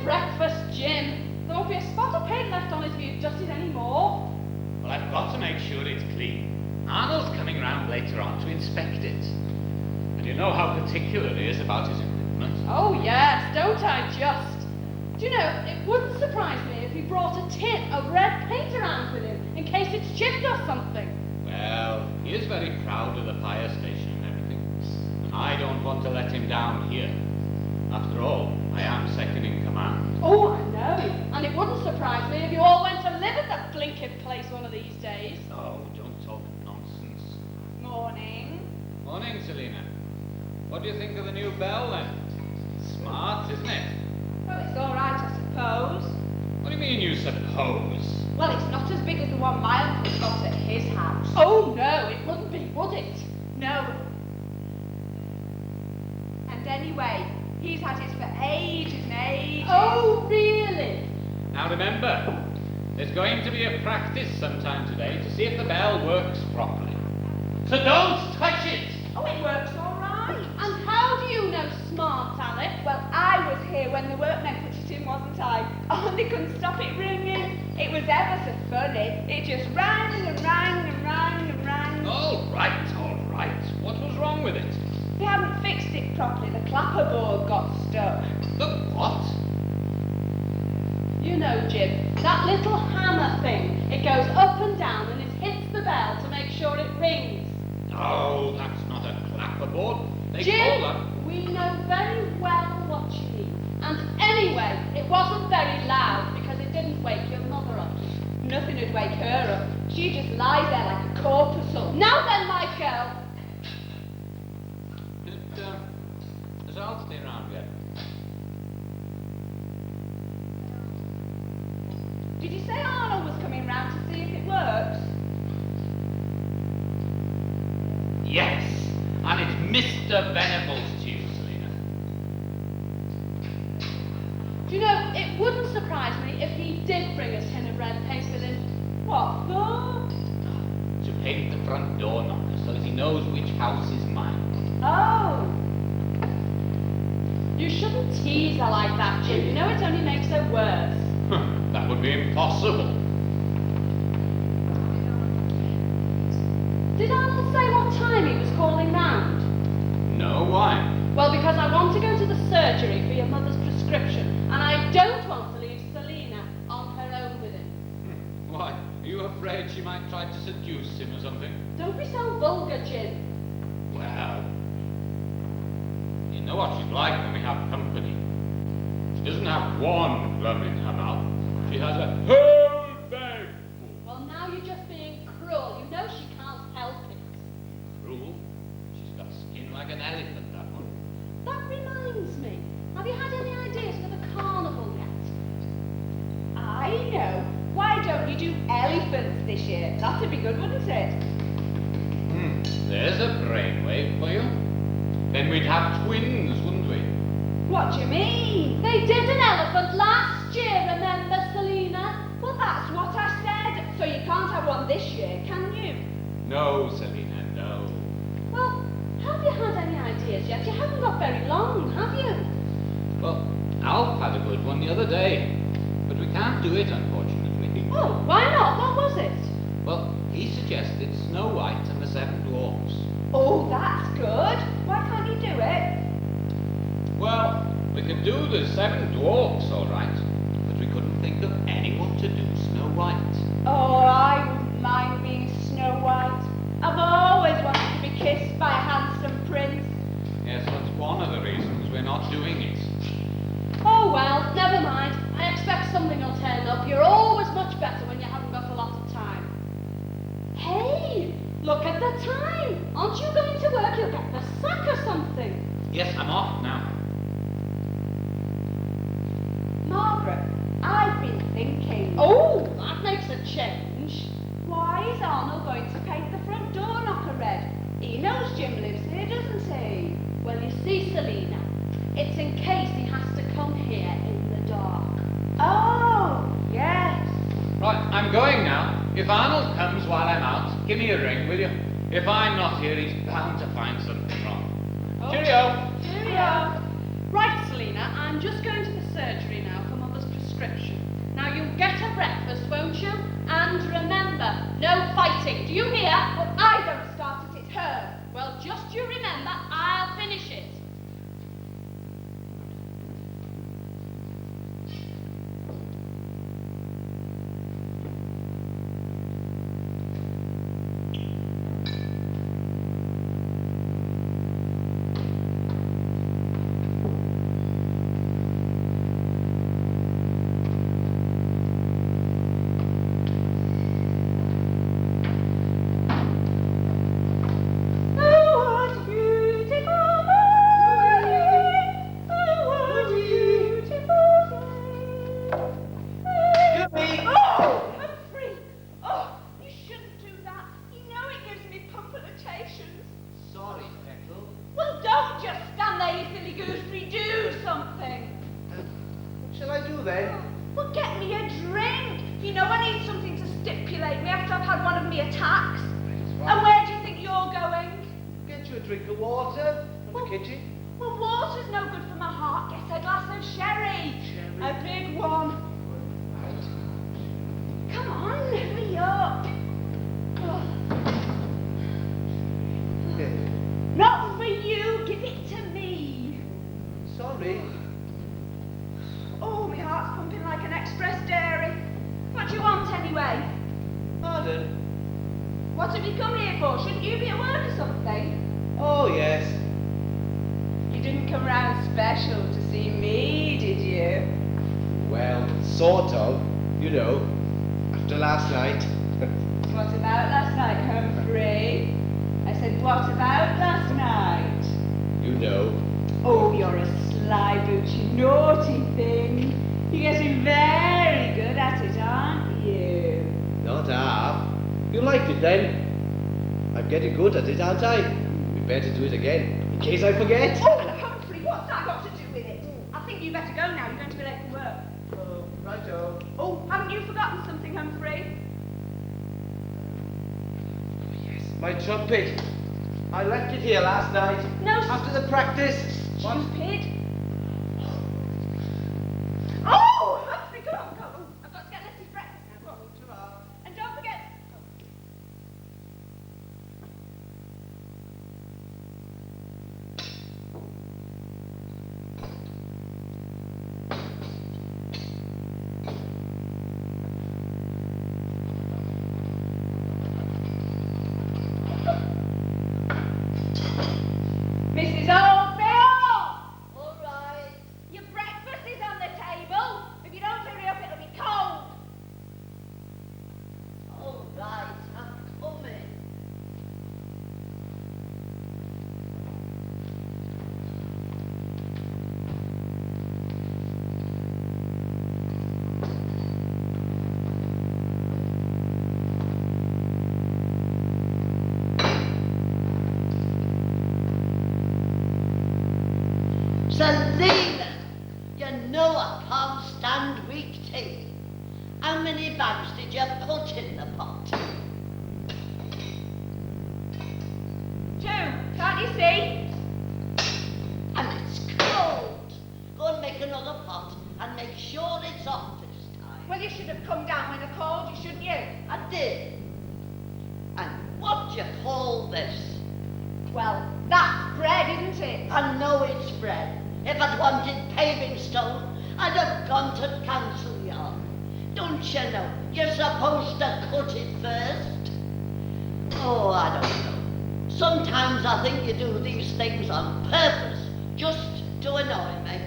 breakfast, Jim. There won't be a spot of paint left on it if you dust it any more. Well, I've got to make sure it's clean. Arnold's coming round later on to inspect it. And you know how particular he is about his equipment. Oh, yes, don't I just? Do you know, it wouldn't surprise me if he brought a tin of red paint around with him, in case it's chipped or something. Well, he is very proud of the fire station and everything. And I don't want to let him down here. After all, I am second in command. Oh, I know. And it wouldn't surprise me if you all went to live at that blinking place one of these days. Oh, don't talk nonsense. Morning. Morning, Selina. What do you think of the new bell, then? Smart, isn't it? Well, it's all right, I suppose. What do you mean, you suppose? Well, it's not as big as the one my uncle got at his house. Oh, no, it wouldn't be, would it? No. And anyway, he's had it for ages and ages. Oh, really? Now remember, there's going to be a practice sometime today to see if the bell works properly. So don't touch it! Oh, it works all right. And how do you know, smart Alec? Well, I was here when the workmen put it in, wasn't I? Oh, and they couldn't stop it ringing. It was ever so funny. It just rang and rang and rang and rang. All right, all right. What was wrong with it? They hadn't fixed it properly. The clapper board got stuck. The what? You know, Jim, that little hammer thing. It goes up and down and it hits the bell to make sure it rings. Oh, that's not a clapperboard. They Jim, call that. we know very well what you mean. And anyway, it wasn't very loud because it didn't wake your mother up. Nothing would wake her up. She just lies there like a corpuscle. Now then, my girl. Does Al stay around yet? Did you say Arnold was coming round to see if it works? Yes, and it's Mr. Venables to you, Selina. Do you know, it wouldn't surprise me if he did bring a tin of red paint with him. What for? To paint the front door knocker so that he knows which house is mine. Oh. You shouldn't tease her like that, Jim. You know it only makes her worse. That would be impossible. Did Arnold say what time he was calling round? No, why? Well, because I want to go to the surgery for your mother's prescription, and I don't want to leave Selina on her own with him. Why? Are you afraid she might try to seduce him or something? Don't be so vulgar, Jim. Well, you know what she's like when we have company. She doesn't have one plum in her mouth. She has a whole bag full. Well, now you're just being cruel. You know she can't help it. Cruel? She's got skin like an elephant, that one. That reminds me. Have you had any ideas for the carnival yet? I know. Why don't you do elephants this year? That'd be good, wouldn't it? There's a brainwave for you. Then we'd have twins, wouldn't we? What do you mean? They did an elephant last year, remember, Selina? Well, that's what I said. So you can't have one this year, can you? No, Selina, no. Well, have you had any ideas yet? You haven't got very long, have you? Well, Alf had a good one the other day. But we can't do it, unfortunately. Oh, why not? What was it? Well, he suggested Snow White and the Seven Dwarfs. Oh, that's good. Why can't you do it? Well, we could do the Seven Dwarfs, all right. But we couldn't think of anyone to do Snow White. Oh, I wouldn't mind being Snow White. I've always wanted to be kissed by a handsome prince. Yes, that's one of the reasons we're not doing it. Oh, well, never mind. I expect something will turn up. You're always much better when you haven't got a lot of time. Hey, look at the time. Aren't you going to work? You'll get the sack or something. Yes, I'm off now. Margaret, I've been thinking. Oh, that makes a change. Why is Arnold going to paint the front door knocker red? He knows Jim lives here, doesn't he? Well, you see, Selina, it's in case he has to come here in the dark. Oh, yes. Right, I'm going now. If Arnold comes while I'm out, give me a ring, will you? If I'm not here, he's bound to find something wrong. Oh. Cheerio! Cheerio! Right, Selina, I'm just going to the surgery now for description. Now you'll get a breakfast, won't you? And remember, no fighting. Do you hear? Well, I don't start it, it's her. Well, just you remember, I'll finish it. Good at it, aren't I? We better do it again, in case I forget. Oh, Humphrey, what's that got to do with it? I think you better go now, you're going to be late for work. Oh, righto. Oh, haven't you forgotten something, Humphrey? Oh, yes, my trumpet. I left it here last night. No, after the practice. Stupid. Oh, Humphrey, go on, go. Oh, I've got to get Leslie's breakfast now. Go on. And don't forget. Mrs. Oldfield! All right. Your breakfast is on the table. If you don't hurry up, it'll be cold. All right, I'm coming. Selina, you know I can't stand weak tea. How many bags did you put in the pot? 2, can't you see? And it's cold. Go and make another pot and make sure it's off this time. Well, you should have come down when they're cold, shouldn't you? I did. And what do you call this? Well, that's bread, isn't it? I know it's bread. If I'd wanted paving stone, I'd have gone to council yard. Don't you know, you're supposed to cut it first? Oh, I don't know. Sometimes I think you do these things on purpose, just to annoy me.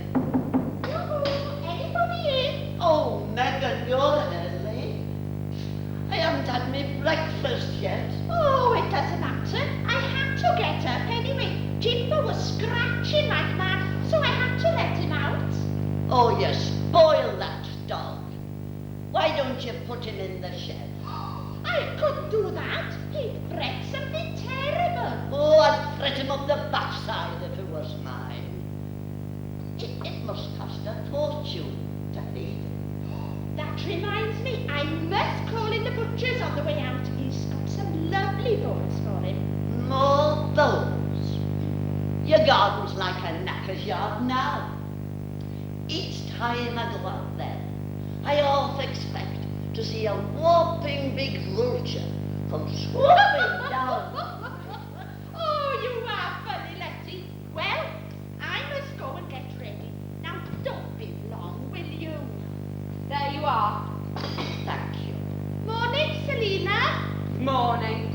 Anybody in? Oh, Megan, you're early. I haven't had my breakfast yet. Oh, it doesn't matter. I had to get up anyway. Jimbo was scratching like mad, so I had to let him out. Oh, you spoil that dog. Why don't you put him in the shed? I couldn't do that. He'd fret something terrible. Oh, I'd fret him up the backside if it was mine. It must cost a fortune to feed him. That reminds me, I must call in the butcher's on the way out. He's got some lovely bones for him. More bones. Your garden's like a knacker's yard now. Each time I go out there, I half expect to see a whopping big vulture come swooping down. Oh, you are funny, Letty. Well, I must go and get ready. Now, don't be long, will you? There you are. Thank you. Morning, Selina. Morning.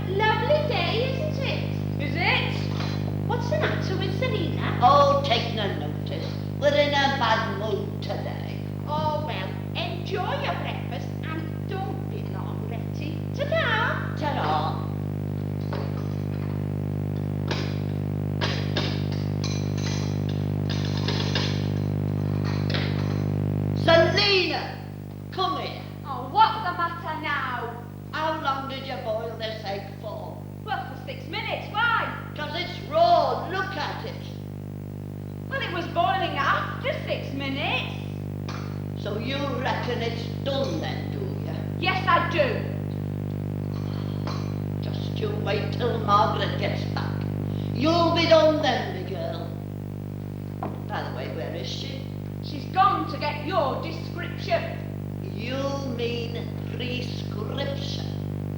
Lovely day, isn't it? Is it? What's the matter with Selina? Oh, take no notice. We're in a bad mood today. Oh, well, enjoy your breakfast and don't be long, Letty. Ta-ta! Ta-ra. Selina, come here. Oh, what's the matter now? How long did you boil this egg for? Well, for 6 minutes. Why? 'Cause it's raw, look at it. Well, it was boiling after 6 minutes. So you reckon it's done then, do you? Yes, I do. Just you wait till Margaret gets back. You'll be done then, me girl. By the way, where is she? She's gone to get your description. You mean prescription?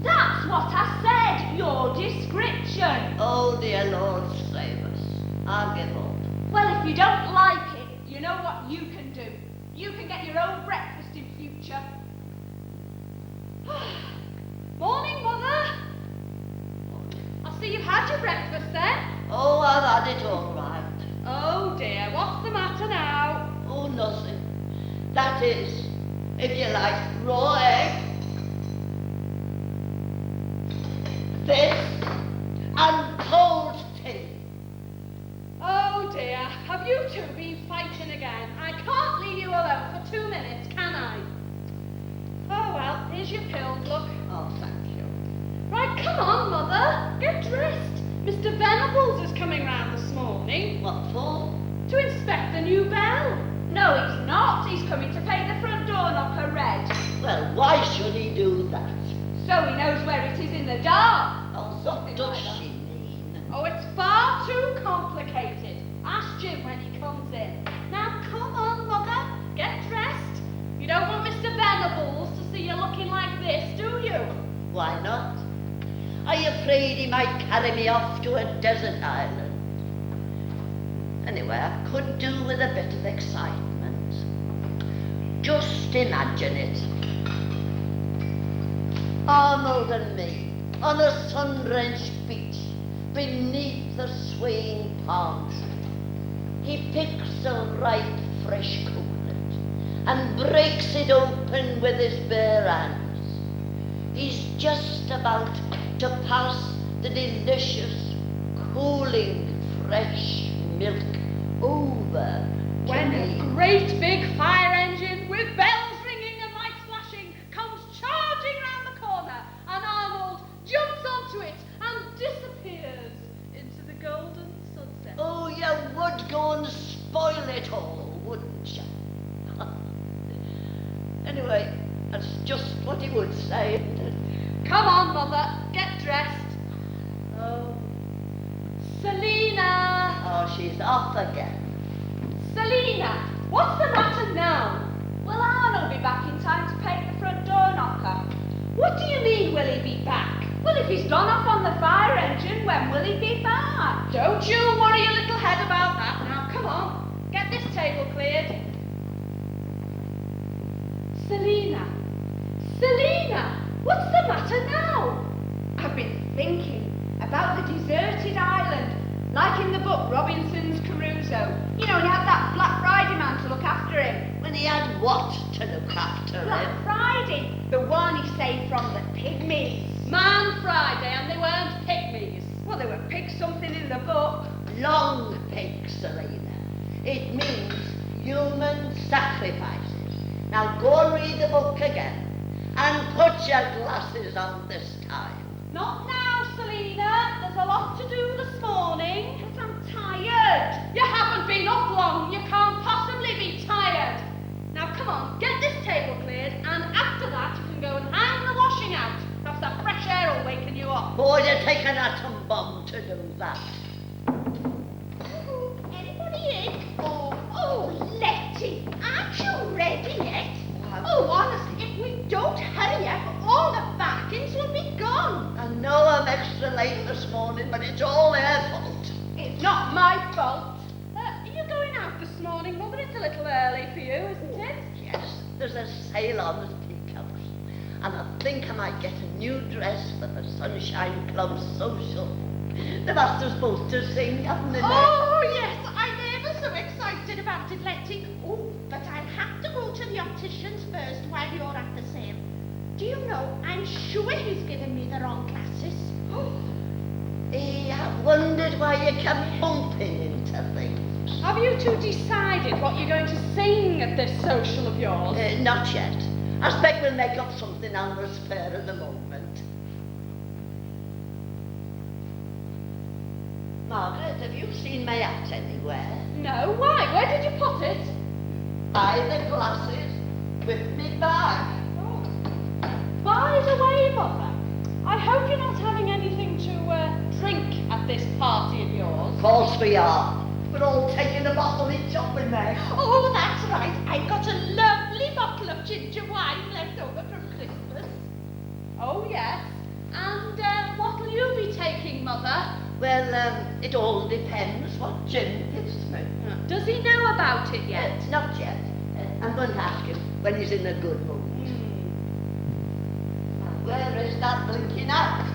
That's what I said, your description. Oh, dear Lord, save us. I'll give up. Well, if you don't like it, you know what you can do. You can get your own breakfast in future. Morning, Mother. I see you've had your breakfast then. Oh, I've had it all right. Oh dear, what's the matter now? Oh, nothing. That is, if you like raw egg, this, and cold tea. Oh dear, have you two been fighting again? I can't leave you alone for 2 minutes, can I? Oh well, here's your pills, look. Oh, thank you. Right, come on, Mother, get dressed. Mr. Venables is coming round this morning. What for? To inspect the new bell. No, he's not. He's coming to pay the front door knocker red. Well, why should he do that? So he knows where it is in the dark. Oh, what does she mean? Oh, it's far too complicated. Ask Jim when he comes in. Now, come on, Mother. Get dressed. You don't want Mr. Venables to see you looking like this, do you? Why not? Are you afraid he might carry me off to a desert island? Anyway, I could do with a bit of excitement. Just imagine it. Arnold and me on a sun-drenched beach beneath the swaying palm tree. He picks a ripe, fresh coconut and breaks it open with his bare hands. He's just about to pass the delicious, cooling, fresh milk over When to a me. great big fire engine with bells ringing and lights flashing comes charging round the corner, and Arnold jumps onto it and disappears into the golden sunset. Oh, you would go and spoil it all, wouldn't you? Anyway, that's just what he would say. Come on, Mother, get dressed. Oh, Selina! Oh, she's off again. Selina, what's the matter now? Well, Arnold will be back in time to pay the front door knocker. What do you mean, will he be back? Well, if he's gone off on the fire engine, when will he be back? Don't you worry your little head about that. Now, come on, get this table cleared. Selina, Selina, what's the matter now? I've been thinking about the deserted island, like in the book Robinson's Crusoe. You know, he had that Black Friday man to look after him. When he had what to look after Black him? Friday, the one he saved from the pygmies. Man Friday, and they weren't pygmies. Well, they were pigs something in the book. Long pig, Selina. It means human sacrifices. Now go and read the book again, and put your glasses on this time. Not now, Selina. There's a lot to do this morning. But I'm tired. You haven't been up long. You can't possibly be tired. Now, come on, get this table cleared, and after that, you can go and hang the washing out. Perhaps that fresh air will waken you up. Boy, you're taking an atom bomb to do that. Anybody in? Oh, Letty, aren't you ready? extra late this morning, but it's all their fault. It's not my fault. Are you going out this morning, Mother? It's a little early for you, isn't it? Yes, there's a sale on at Peacock's, and I think I might get a new dress for the Sunshine Club social. The master's supposed to sing, haven't they? Oh, yes, I'm ever so excited about it, Letty. Oh, but I'll have to go to the optician's first while you're at the sale. Do you know, I'm sure he's given me the wrong glasses. I've wondered why you kept bumping into things. Have you two decided what you're going to sing at this social of yours? Not yet. I expect we'll make up something on the spare at the moment. Margaret, have you seen my hat anywhere? No, why? Where did you put it? By the glasses, with me bag. Oh. By the way, Mother, I hope you're not having anything to drink at this party of yours. Of course we are. We're all taking a bottle each up in there. Oh, that's right. I've got a lovely bottle of ginger wine left over from Christmas. Oh, yes. And what will you be taking, Mother? Well, it all depends what Jim gives me. Does he know about it yet? Not yet. I'm going to ask him when he's in a good mood. Where is that blinking hat?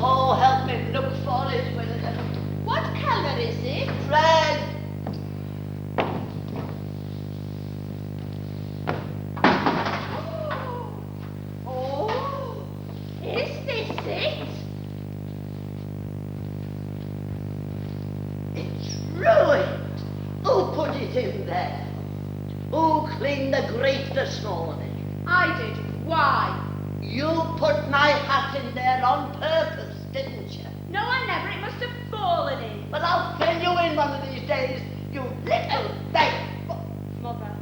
Oh, help me look for it, will you? What colour is it? Red. Oh, is this it? It's ruined. Who put it in there? Who cleaned the grate this morning? I did. Why? You put my hat in there on purpose, didn't you? No, I never. It must have fallen in. Well, I'll fill you in one of these days, you little thing. Mother,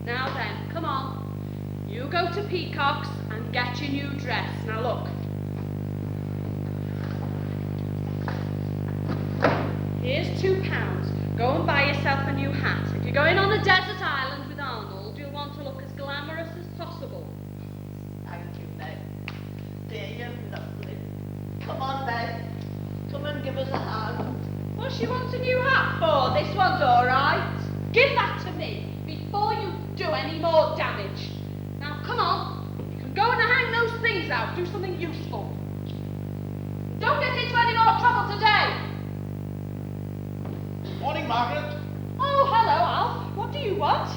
now then, come on. You go to Peacock's and get your new dress. Now look. Here's £2. Go and buy yourself a new hat. If you're going on a desert island with Arnold, you'll want to look as glamorous as possible. Thank you, Meg. Dear, you're lovely. Come on, Meg. Come and give us a hand. What she wants a new hat for? This one's all right. Give that to me before you do any more damage. Now, come on. You can go and hang those things out. Do something useful. Don't get into any more trouble today. Morning, Margaret. Oh, hello, Alf. What do you want?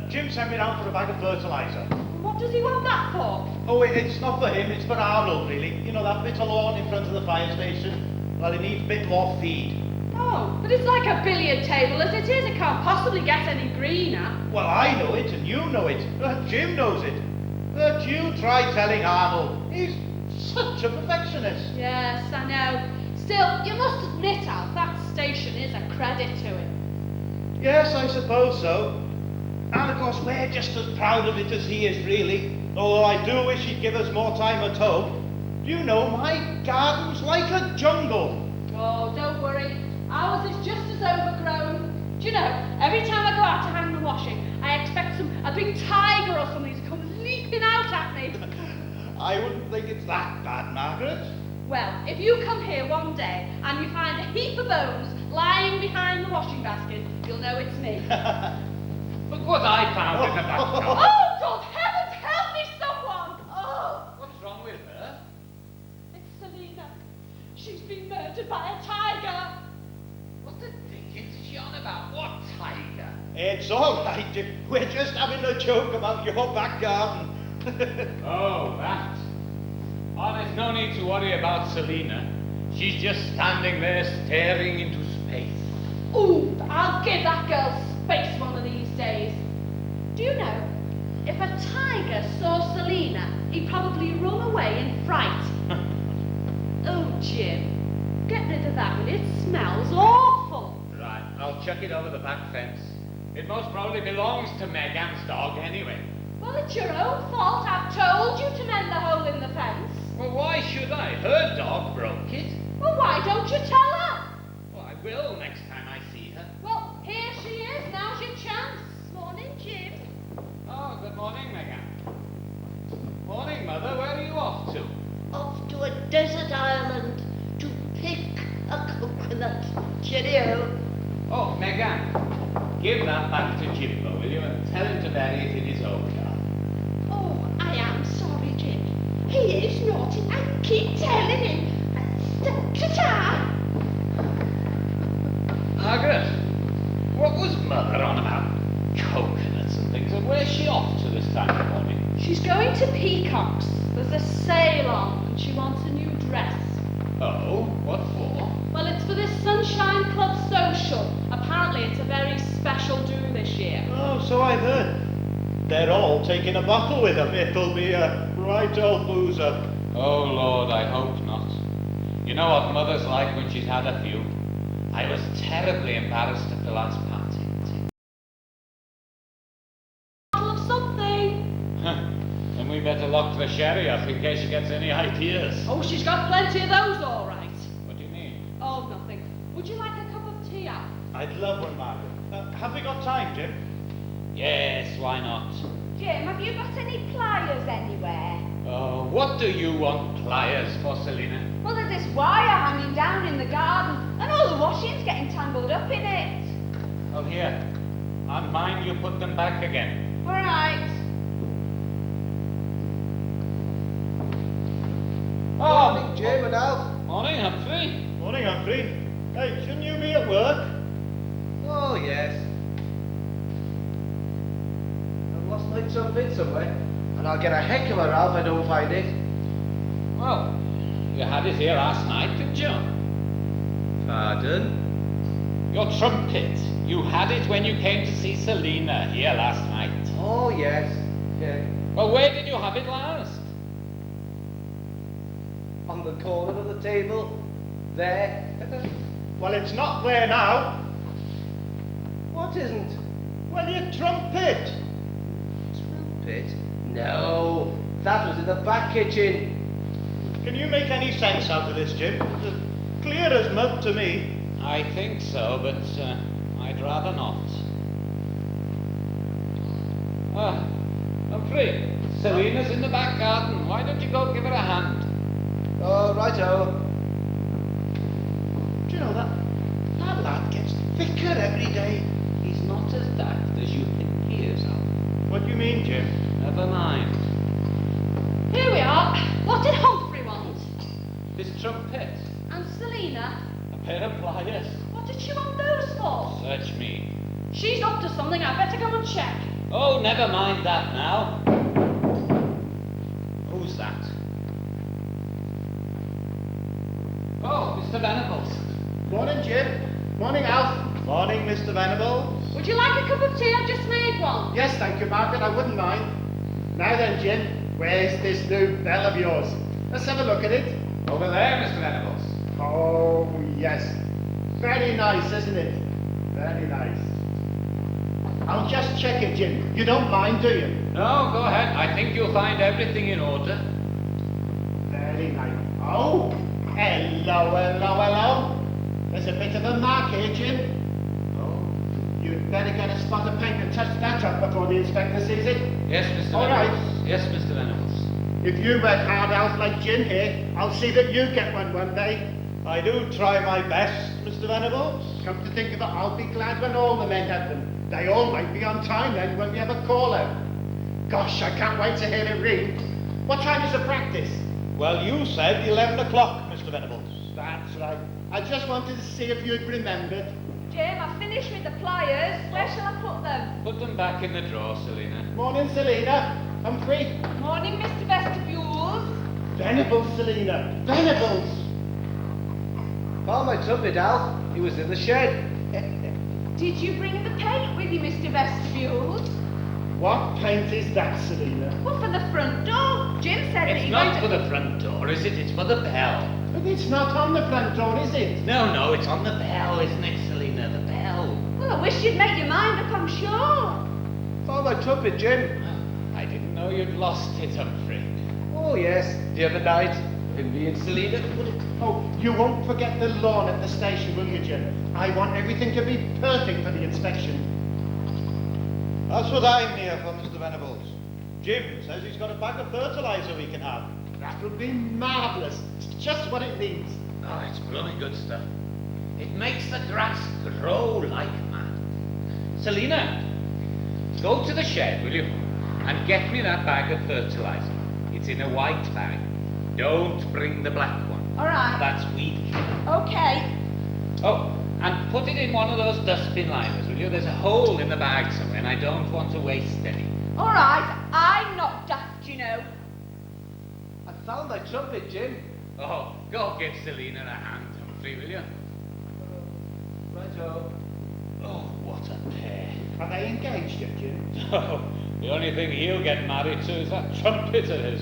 Jim sent me down for a bag of fertiliser. What does he want that for? Oh, it's not for him, it's for Arnold, really. You know, that bit of lawn in front of the fire station? Well, it needs a bit more feed. Oh, but it's like a billiard table as it is. It can't possibly get any greener. Well, I know it, and you know it. Jim knows it. But you try telling Arnold. He's such a perfectionist. Yes, I know. Still, you must admit, Alf, that station is a credit to him. Yes, I suppose so. And of course, we're just as proud of it as he is, really. Although I do wish he'd give us more time at home. Do you know, my garden's like a jungle. Oh, don't worry. Ours is just as overgrown. Do you know, every time I go out to hang the washing, I expect a big tiger or something to come leaping out at me. I wouldn't think it's that bad, Margaret. Well, if you come here one day and you find a heap of bones lying behind the washing basket, you'll know it's me. Look what I found in the back garden. Oh, God, heavens, help me, someone! Oh, What's wrong with her? it's Selina. She's been murdered by a tiger. What the dickens is she on about? What tiger? It's all right, Jim. We're just having a joke about your back garden. Oh, that. Oh, there's no need to worry about Selina. She's just standing there staring into space. Ooh, I'll give that girl space one of these days. Do you know, if a tiger saw Selina, he'd probably run away in fright. Oh, Jim, get rid of that one. It smells awful. Right, I'll chuck it over the back fence. It most probably belongs to Megan's dog anyway. Well, it's your own fault. I've told you to mend the hole in the fence. Well, why should I? Her dog broke it. Well, why don't you tell her? Well, I will next time I see her. Well, here she is. Now's your chance. Morning, Jim. Oh, good morning, Megan. Morning, Mother. Where are you off to? Off to a desert island to pick a coconut. Cheerio. Oh, Megan, give that back to Jimbo, will you, and tell him to bury it in his own garden. Oh, I am sorry, Jim. He is naughty. I keep telling him. Ta-ta! Margaret, what was Mother on about? Coconuts and things, and where's she off to this time of morning? She's going to Peacock's. There's a sale on, and she wants a new dress. Oh, what for? Well, it's for this Sunshine Club social. Apparently, it's a very special do this year. Oh, so I've heard. They're all taking a bottle with them. It'll be a right old boozer. Oh, Lord, I hope not. You know what Mother's like when she's had a few. I was terribly embarrassed at the last party. Bottle of something. Then we better lock the sherry up in case she gets any ideas. Oh, she's got plenty of those, all right. What do you mean? Oh, nothing. Would you like a cup of tea, Al? I'd love one, Margaret. Have we got time, Jim? Yes, why not? Jim, have you got any pliers anywhere? Oh, what do you want pliers for, Selina? Well, there's this wire hanging down in the garden, and all the washing's getting tangled up in it. Oh, here. And mind you put them back again. All right. Oh, Morning, Jim and Alf. morning, Humphrey. Morning, Humphrey. Hey, shouldn't you be at work? Oh, yes. I've lost my trumpet somewhere, and I'll get a heck of a row if I don't find it. Well, you had it here last night, didn't you? Pardon? Your trumpet. You had it when you came to see Selina here last night. Oh, yes. Yeah. Well, where did you have it last? On the corner of the table. There. Well, it's not there now. What isn't? Well, your trumpet. Trumpet? No. That was in the back kitchen. Can you make any sense out of this, Jim? It's as clear as mud to me. I think so, but I'd rather not. Humphrey, Selina's in the back garden. Why don't you go give her a hand? Oh, righto. Do you know that lad gets thicker every day? He's not as daft as you think he is, Al. What do you mean, Jim? Never mind. Here we are. What did Humphrey want? This trumpet, And Selina? a pair of pliers. What did she want those for? Search me. She's up to something. I better go and check. Oh, never mind that now. Who's that? Oh, Mr. Venables. Morning, Jim. Morning, Alf. Morning, Mr. Venables. Would you like a cup of tea? I've just made one. Yes, thank you, Margaret. I wouldn't mind. Now then, Jim, where's this new bell of yours? Let's have a look at it. Over there, Mr. Venables. Oh, yes. Very nice, isn't it? Very nice. I'll just check it, Jim. You don't mind, do you? No, go ahead. I think you'll find everything in order. Very nice. Oh, hello. There's a bit of a mark here, Jim. Oh, you'd better get a spot of paint and touch that up before the inspector sees it. Yes, Mr. All Venables. right. Yes, Mr. Venables. If you work hard out like Jim here, I'll see that you get one day. I do try my best, Mr. Venables. Come to think of it, I'll be glad when all the men have them. They all might be on time then when we have a call out. Gosh, I can't wait to hear it ring. What time is the practice? Well, you said 11 o'clock, Mr. Venables. That's right. I just wanted to see if you'd remembered. Jim, I've finished with the pliers. Where shall I put them? Put them back in the drawer, Selina. Morning, Selina. Humphrey. Morning, Mr. Vestibules. Venables, Selina. Venables. Found my trumpet, Alf. He was in the shed. Did you bring the paint with you, Mr. Vestibules? What paint is that, Selina? Well, for the front door. Jim said that It's he not wanted... for the front door, is it? It's for the bell. But it's not on the front door, is it? No, it's on the bell, isn't it, Selina? The bell. Well, I wish you'd make your mind up, I'm sure. Found my trumpet, Jim. I didn't know you'd lost it, Humphrey. Oh, yes. The other night, when me and Selina put it. Oh, you won't forget the lawn at the station, will you, Jim? I want everything to be perfect for the inspection. That's what I'm here for, Mr. Venables. Jim says he's got a bag of fertilizer we can have. That'll be marvellous. It's just what it needs. Oh, it's blooming good stuff. It makes the grass grow like mad. Selina, go to the shed, will you? And get me that bag of fertilizer. It's in a white bag. Don't bring the black one. All right. That's weed killer. Okay. Oh, and put it in one of those dustbin liners, will you? There's a hole in the bag somewhere, and I don't want to waste any. All right. I'm not daft, you know. I found my trumpet, Jim. Oh, go give Selina a hand, Humphrey, will you? Righto. Oh, what a pair. Are they engaged yet, Jim? Oh, the only thing he'll get married to is that trumpet of his.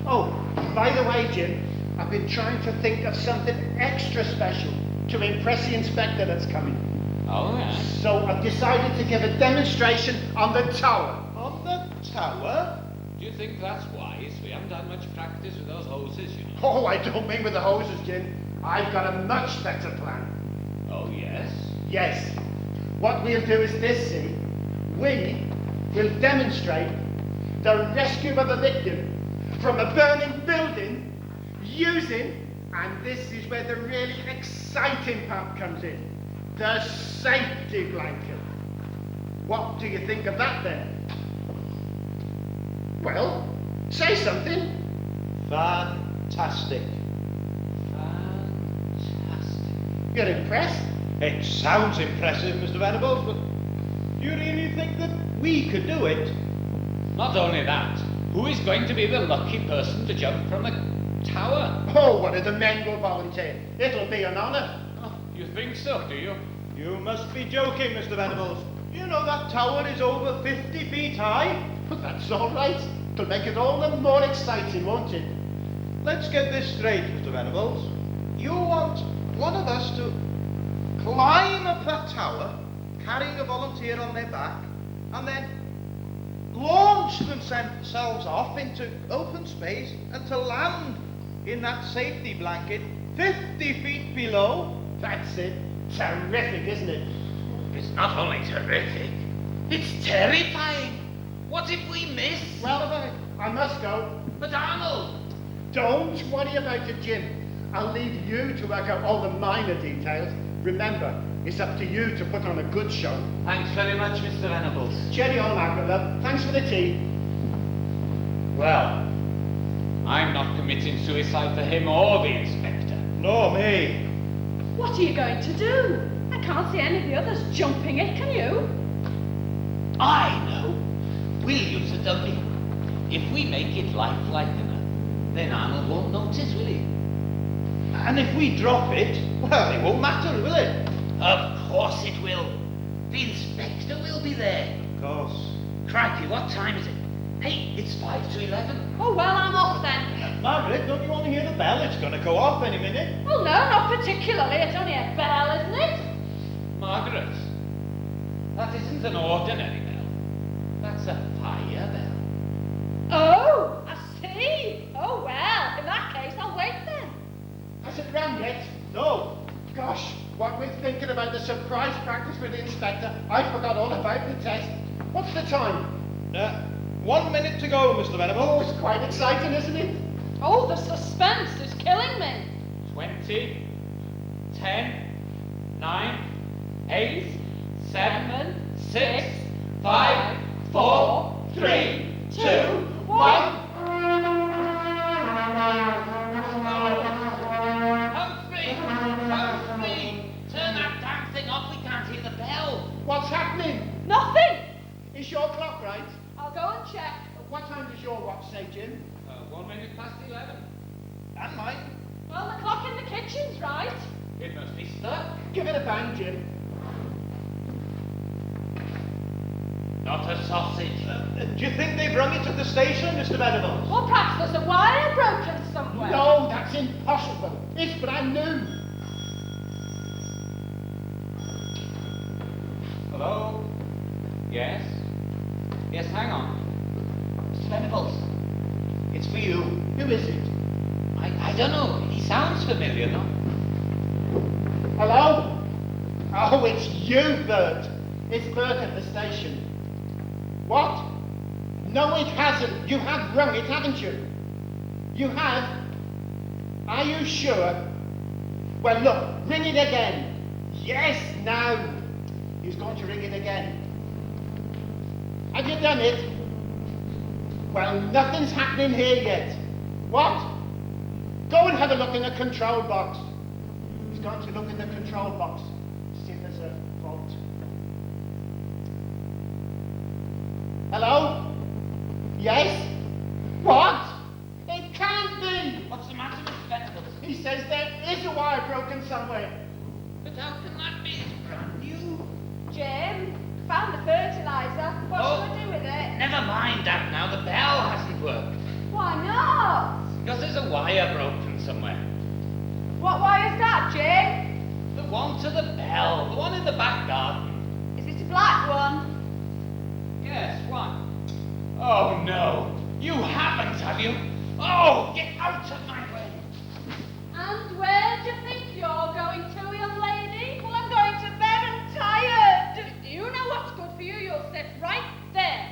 Oh, by the way, Jim, I've been trying to think of something extra special to impress the inspector that's coming. Oh, yeah. So I've decided to give a demonstration on the tower. On the tower? Do you think that's wise? We haven't had much practice with those hoses, you know. Oh, I don't mean with the hoses, Jim. I've got a much better plan. Oh, yes? Yes. What we'll do is this, see. We will demonstrate the rescue of a victim from a burning building using, and this is where the really exciting part comes in, the safety blanket. What do you think of that then? Well, say something. Fantastic. Fantastic. You're impressed? It sounds impressive, Mr. Venables, but do you really think that we could do it? Not only that, who is going to be the lucky person to jump from the tower? Oh, one of the men will volunteer. It'll be an honour. Oh, you think so, do you? You must be joking, Mr. Venables. You know that tower is over 50 feet high. But that's all right. It'll make it all the more exciting, won't it? Let's get this straight, Mr. Venables. You want one of us to climb up that tower, carrying a volunteer on their back, and then launch themselves off into open space and to land in that safety blanket 50 feet below? That's it. Terrific, isn't it? It's not only terrific, it's terrifying. What if we miss? Well, I must go. But Arnold! Don't worry about it, Jim. I'll leave you to work out all the minor details. Remember, it's up to you to put on a good show. Thanks very much, Mr. Venables. Cheery on, Margaret, love. Thanks for the tea. Well, I'm not committing suicide for him or the inspector. No, me. What are you going to do? I can't see any of the others jumping it, can you? I know. We'll use a dummy. If we make it lifelike enough, then Arnold won't notice, will he? And if we drop it, well, it won't matter, will it? Of course it will. The inspector will be there. Of course. Crikey, what time is it? Hey, it's 5 to 11. Oh, well, I'm off then. Margaret, don't you want to hear the bell? It's going to go off any minute. Well, no, not particularly. It's only a bell, isn't it? Margaret, that isn't an ordinary bell. That's a fire bell. Oh, I see. Oh, well, in that case, I'll wait then. Has it rang yet? No. Gosh, what we're thinking about the surprise practice with the inspector, I forgot all about the test. What's the time? 1 minute to go, Mr. Oh, Venables. it's quite exciting, isn't it? Oh, the suspense is killing me. 20, 10, 9, 8, 7, 6, 5, 4, 3, 2, 1. Humphrey! Humphrey! Turn that damn thing off, we can't hear the bell. What's happening? Nothing. Is your clock right? I'll go and check. What time does your watch say, Jim? 1 minute past 11. And mine. Well, the clock in the kitchen's right. It must be stuck. Give it a bang, Jim. Not a sausage. Do you think they've rung it at the station, Mr. Venables? Or perhaps there's a wire broken somewhere. No, that's impossible. It's brand new. Hello? Yes? Yes, hang on. Mr. Venables, It's for you. Who is it? I don't know. He sounds familiar, no? Hello? Oh, it's you, Bert. It's Bert at the station. What? No, it hasn't. You have rung it, haven't you? You have? Are you sure? Well, look, ring it again. Yes, now. He's going to ring it again. Have you done it? Well, nothing's happening here yet. What? Go and have a look in the control box. He's going to look in the control box to see if there's a fault. Hello? Yes? What? It can't be! What's the matter, Mr. Venables? He says there is a wire broken somewhere. But how can that be? It's brand new. Jim, found the fertiliser. What shall I do with it? Never mind that now. The bell hasn't worked. Why not? Because there's a wire broken somewhere. What wire's that, Jim? The one to the bell. The one in the back garden. Is it a black one? Yes, one. Oh, no. You haven't, have you? Oh, get out of my way. And where do you think you're going to, young lady? Well, I'm going to bed. I'm tired. You know what's good for you. You'll sit right there.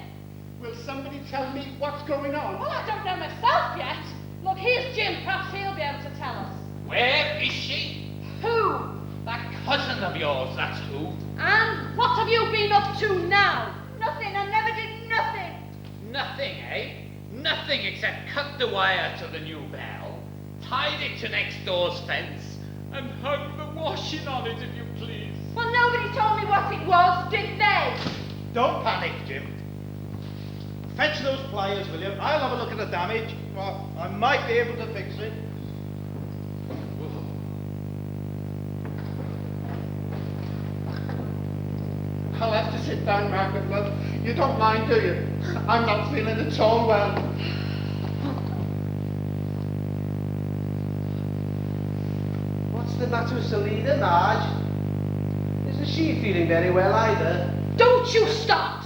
Will somebody tell me what's going on? Well, I don't know myself yet. Look, here's Jim. Perhaps he'll be able to tell us. Where is she? Who? That cousin of yours, that's who. And what have you been up to now? Nothing. I never did nothing. Nothing, eh? Nothing except cut the wire to the new bell, tied it to next door's fence, and hung the washing on it, if you please. Well, nobody told me what it was, did they? Don't panic, Jim. Fetch those pliers, will you? I'll have a look at the damage. Well, I might be able to fix it. I'll have to sit down, Margaret, love. You don't mind, do you? I'm not feeling at all well. What's the matter with Selina, Marge? Isn't she feeling very well either? Don't you start!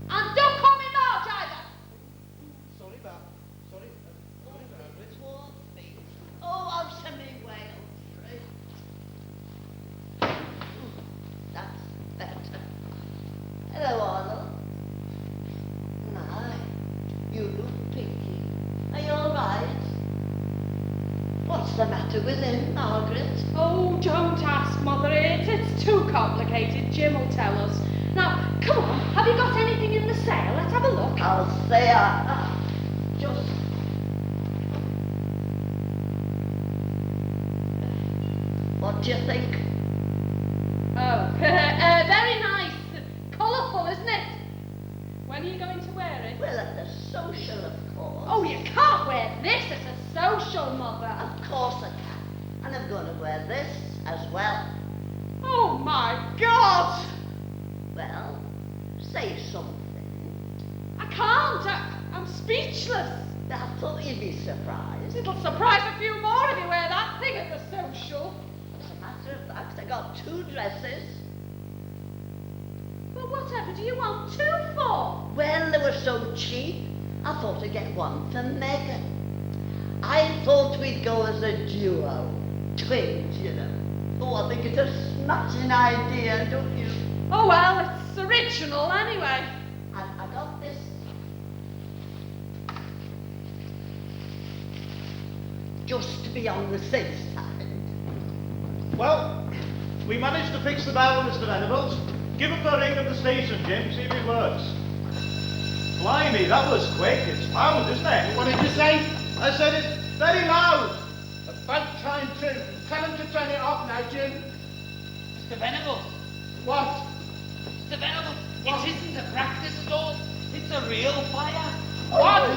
And don't call me Marge either! Sorry, Bob. Sorry, Margaret. Poor thing. Oh, I'm sending way out. That's better. Hello, Arnold. My, you look pinky. Are you all right? What's the matter with him, Margaret? Oh, don't ask, Mother. It's too complicated. Jim will tell us. Now, come on. Have you got anything in the sale? Let's have a look. I'll say just... What do you think? Oh, very nice. Colourful, isn't it? When are you going to wear it? Well, at the social, of course. Oh, you can't wear this at a social, Mother. Of course I can. And I'm going to wear this as well. Oh, my God! Well, say something. I can't. I'm speechless. I thought you'd be surprised. It'll surprise a few more if you wear that thing at the social. As a matter of fact, I got 2 dresses. Well, whatever do you want 2 for? Well, they were so cheap, I thought I'd get one for Megan. I thought we'd go as a duo. Twins, you know. Oh, I think it's a smashing idea, don't you? Oh, well, it's original anyway. And I got this. Just to be on the safe side. Well, we managed to fix the bell, Mr. Venables. Give up the ring at the station, Jim, see if it works. Blimey, that was quick. It's loud, isn't it? What did you say? I said it's very loud. About time too. Tell him to turn it off now, Jim. Mr. Venables. What? Mr. Venables. It isn't a practice at all. It's a real fire. What?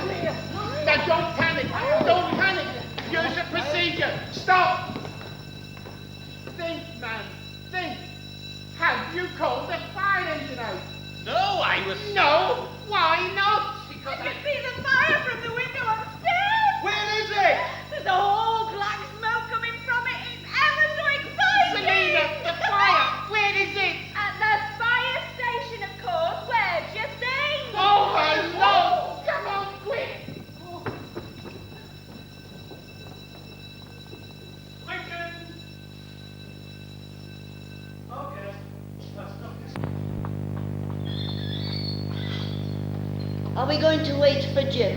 Now don't panic. Don't panic. Use a procedure. Stop. Think, man. Think. Have you called the fire engine out? No, I was... No. Why not? Because I can see the fire from the window upstairs. Where is it? There's a whole black smoke coming from it. It's ever so exciting. Selina, the fire. Where is it? At the fire station, of course. Where do you think? Oh, my Lord. Come on, quick. Lincoln! Okay, let's knock this. Are we going to wait for Jim,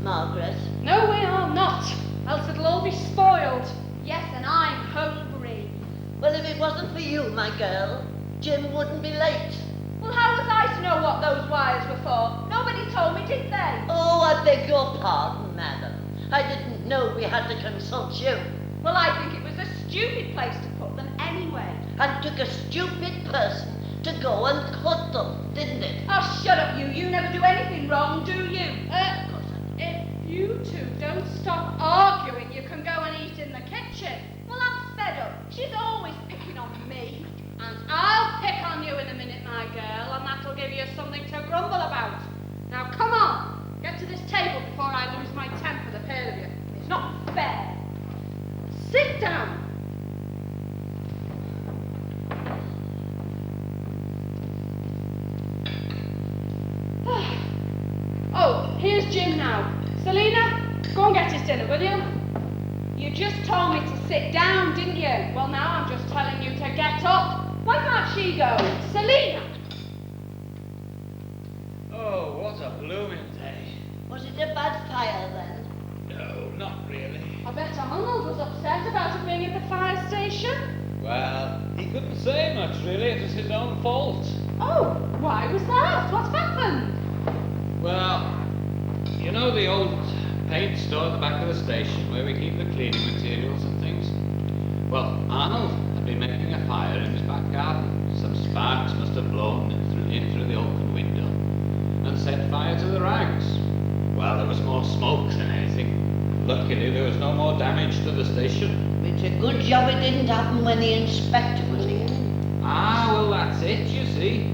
Margaret? No, we are not. we'll all be spoiled. Yes, and I'm hungry. Well, if it wasn't for you, my girl, Jim wouldn't be late. Well, how was I to know what those wires were for? Nobody told me, did they? Oh, I beg your pardon, madam. I didn't know we had to consult you. Well, I think it was a stupid place to put them anyway. And took a stupid person to go and cut them, didn't it? Oh, shut up, you. You never do anything wrong, do you? If you two don't stop arguing, you can go and eat in the kitchen. Well, I'm fed up. She's always picking on me. And I'll pick on you in a minute, my girl, and that'll give you something to grumble about. Now, come on. Get to this table before I lose my temper, the pair of you. It's not fair. Sit down. Oh, here's Jim now. Selina, go and get his dinner, will you? You just told me to sit down, didn't you? Well, now I'm just telling you to get up. Why can't she go? Selina! Oh, what a blooming day. Was it a bad fire then? No, not really. I bet Arnold was upset about it being at the fire station. Well, he couldn't say much, really. It was his own fault. Oh, why was that? What's happened? Well, you know the old paint store at the back of the station where we keep the cleaning materials and things? Well, Arnold had been making a fire in his back garden. Some sparks must have blown in through the open window and set fire to the rags. Well, there was more smoke than anything. Luckily, there was no more damage to the station. It's a good job it didn't happen when the inspector was here. Ah, well, that's it, you see.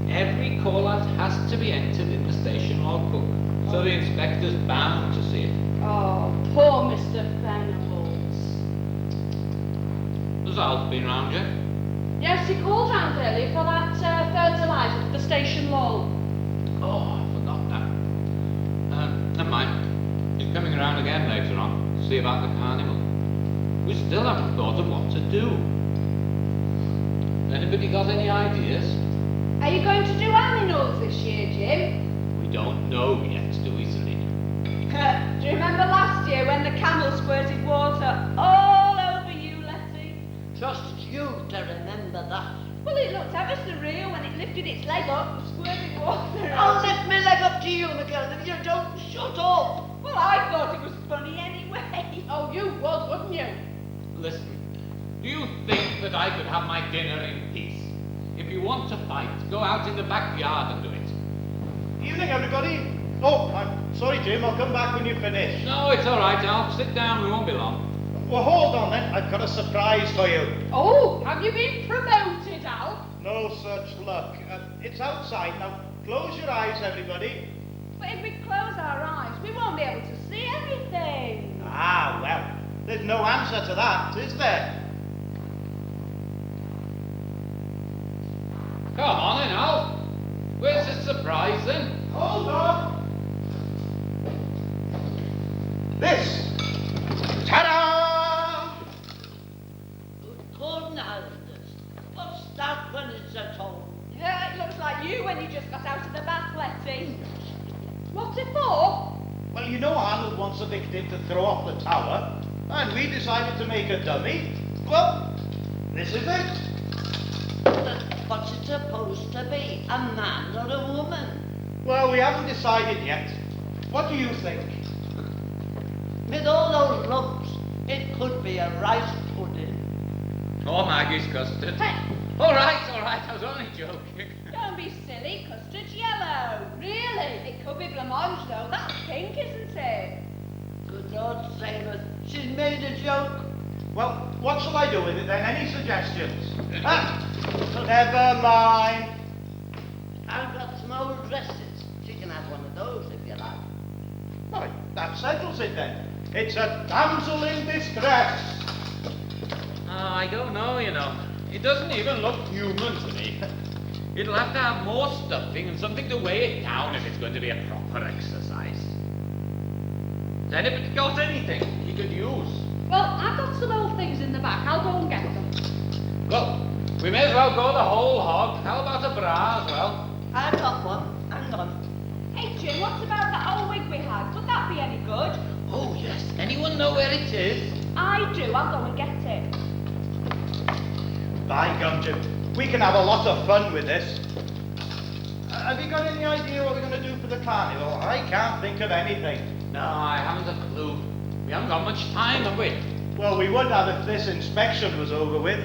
Every call-out has to be entered in the station logbook, so the inspector's bound to see it. Oh, poor Mr. Venables. Has Alf been round yet? Yes, he called round early for that fertiliser for the station lawn. Oh, I forgot that. Never mind. He's coming around again later on to see about the carnival. We still haven't thought of what to do. Anybody got any ideas? Are you going to do animals this year, Jim? We don't know yet, do we, Selina? Do you remember last year when the camel squirted water all over you, Letty? Trust you to remember that. Well, it looked ever so real when it lifted its leg up and squirted water I'll out. lift my leg up to you, McGill, if you don't shut up. Well, I thought it was funny anyway. Oh, you would, wouldn't you? Listen, do you think that I could have my dinner in peace? If you want to fight, go out in the backyard and do it. Evening, everybody. Oh, I'm sorry, Jim. I'll come back when you finish. No, it's all right, Alf. Sit down. We won't be long. Well, hold on then. I've got a surprise for you. Oh, have you been promoted, Al? No such luck. It's outside. Now, close your eyes, everybody. But if we close our eyes, we won't be able to see anything. Ah, well, there's no answer to that, is there? Come on in, Alf. Where's the surprise then? Hold on. This. Ta-da! Good golden houses. What's that when it's at home? Yeah, it looks like you when you just got out of the bath, Letty. What's it for? Well, you know Arnold wants a victim to throw off the tower, and we decided to make a dummy. Well, this is it. What's it supposed to be? A man or a woman? Well, we haven't decided yet. What do you think? With all those lumps, it could be a rice pudding. Or Maggie's custard. Hey. All right, I was only joking. Don't be silly, custard's yellow. Really? It could be blancmange though. That's pink, isn't it? Good Lord save us, she's made a joke. Well, what shall I do with it then? Any suggestions? Never mind. I've got some old dresses. She can have one of those if you like. Right, that settles it then. It's a damsel in distress. I don't know, you know. It doesn't even look human to me. It'll have to have more stuffing and something to weigh it down if it's going to be a proper exercise. Has anybody got anything you could use? Well, I've got some old things in the back. I'll go and get them. Well, we may as well go the whole hog. How about a bra as well? I've got one. Hang on. Hey, Jim, what's about that old wig we had? Would that be any good? Oh, yes, Anyone know where it is? I do. I'll go and get it. By gum, Jim. We can have a lot of fun with this. Have you got any idea what we're going to do for the carnival? I can't think of anything. No, I haven't a clue. We haven't got much time, have we? Well, we would have if this inspection was over with.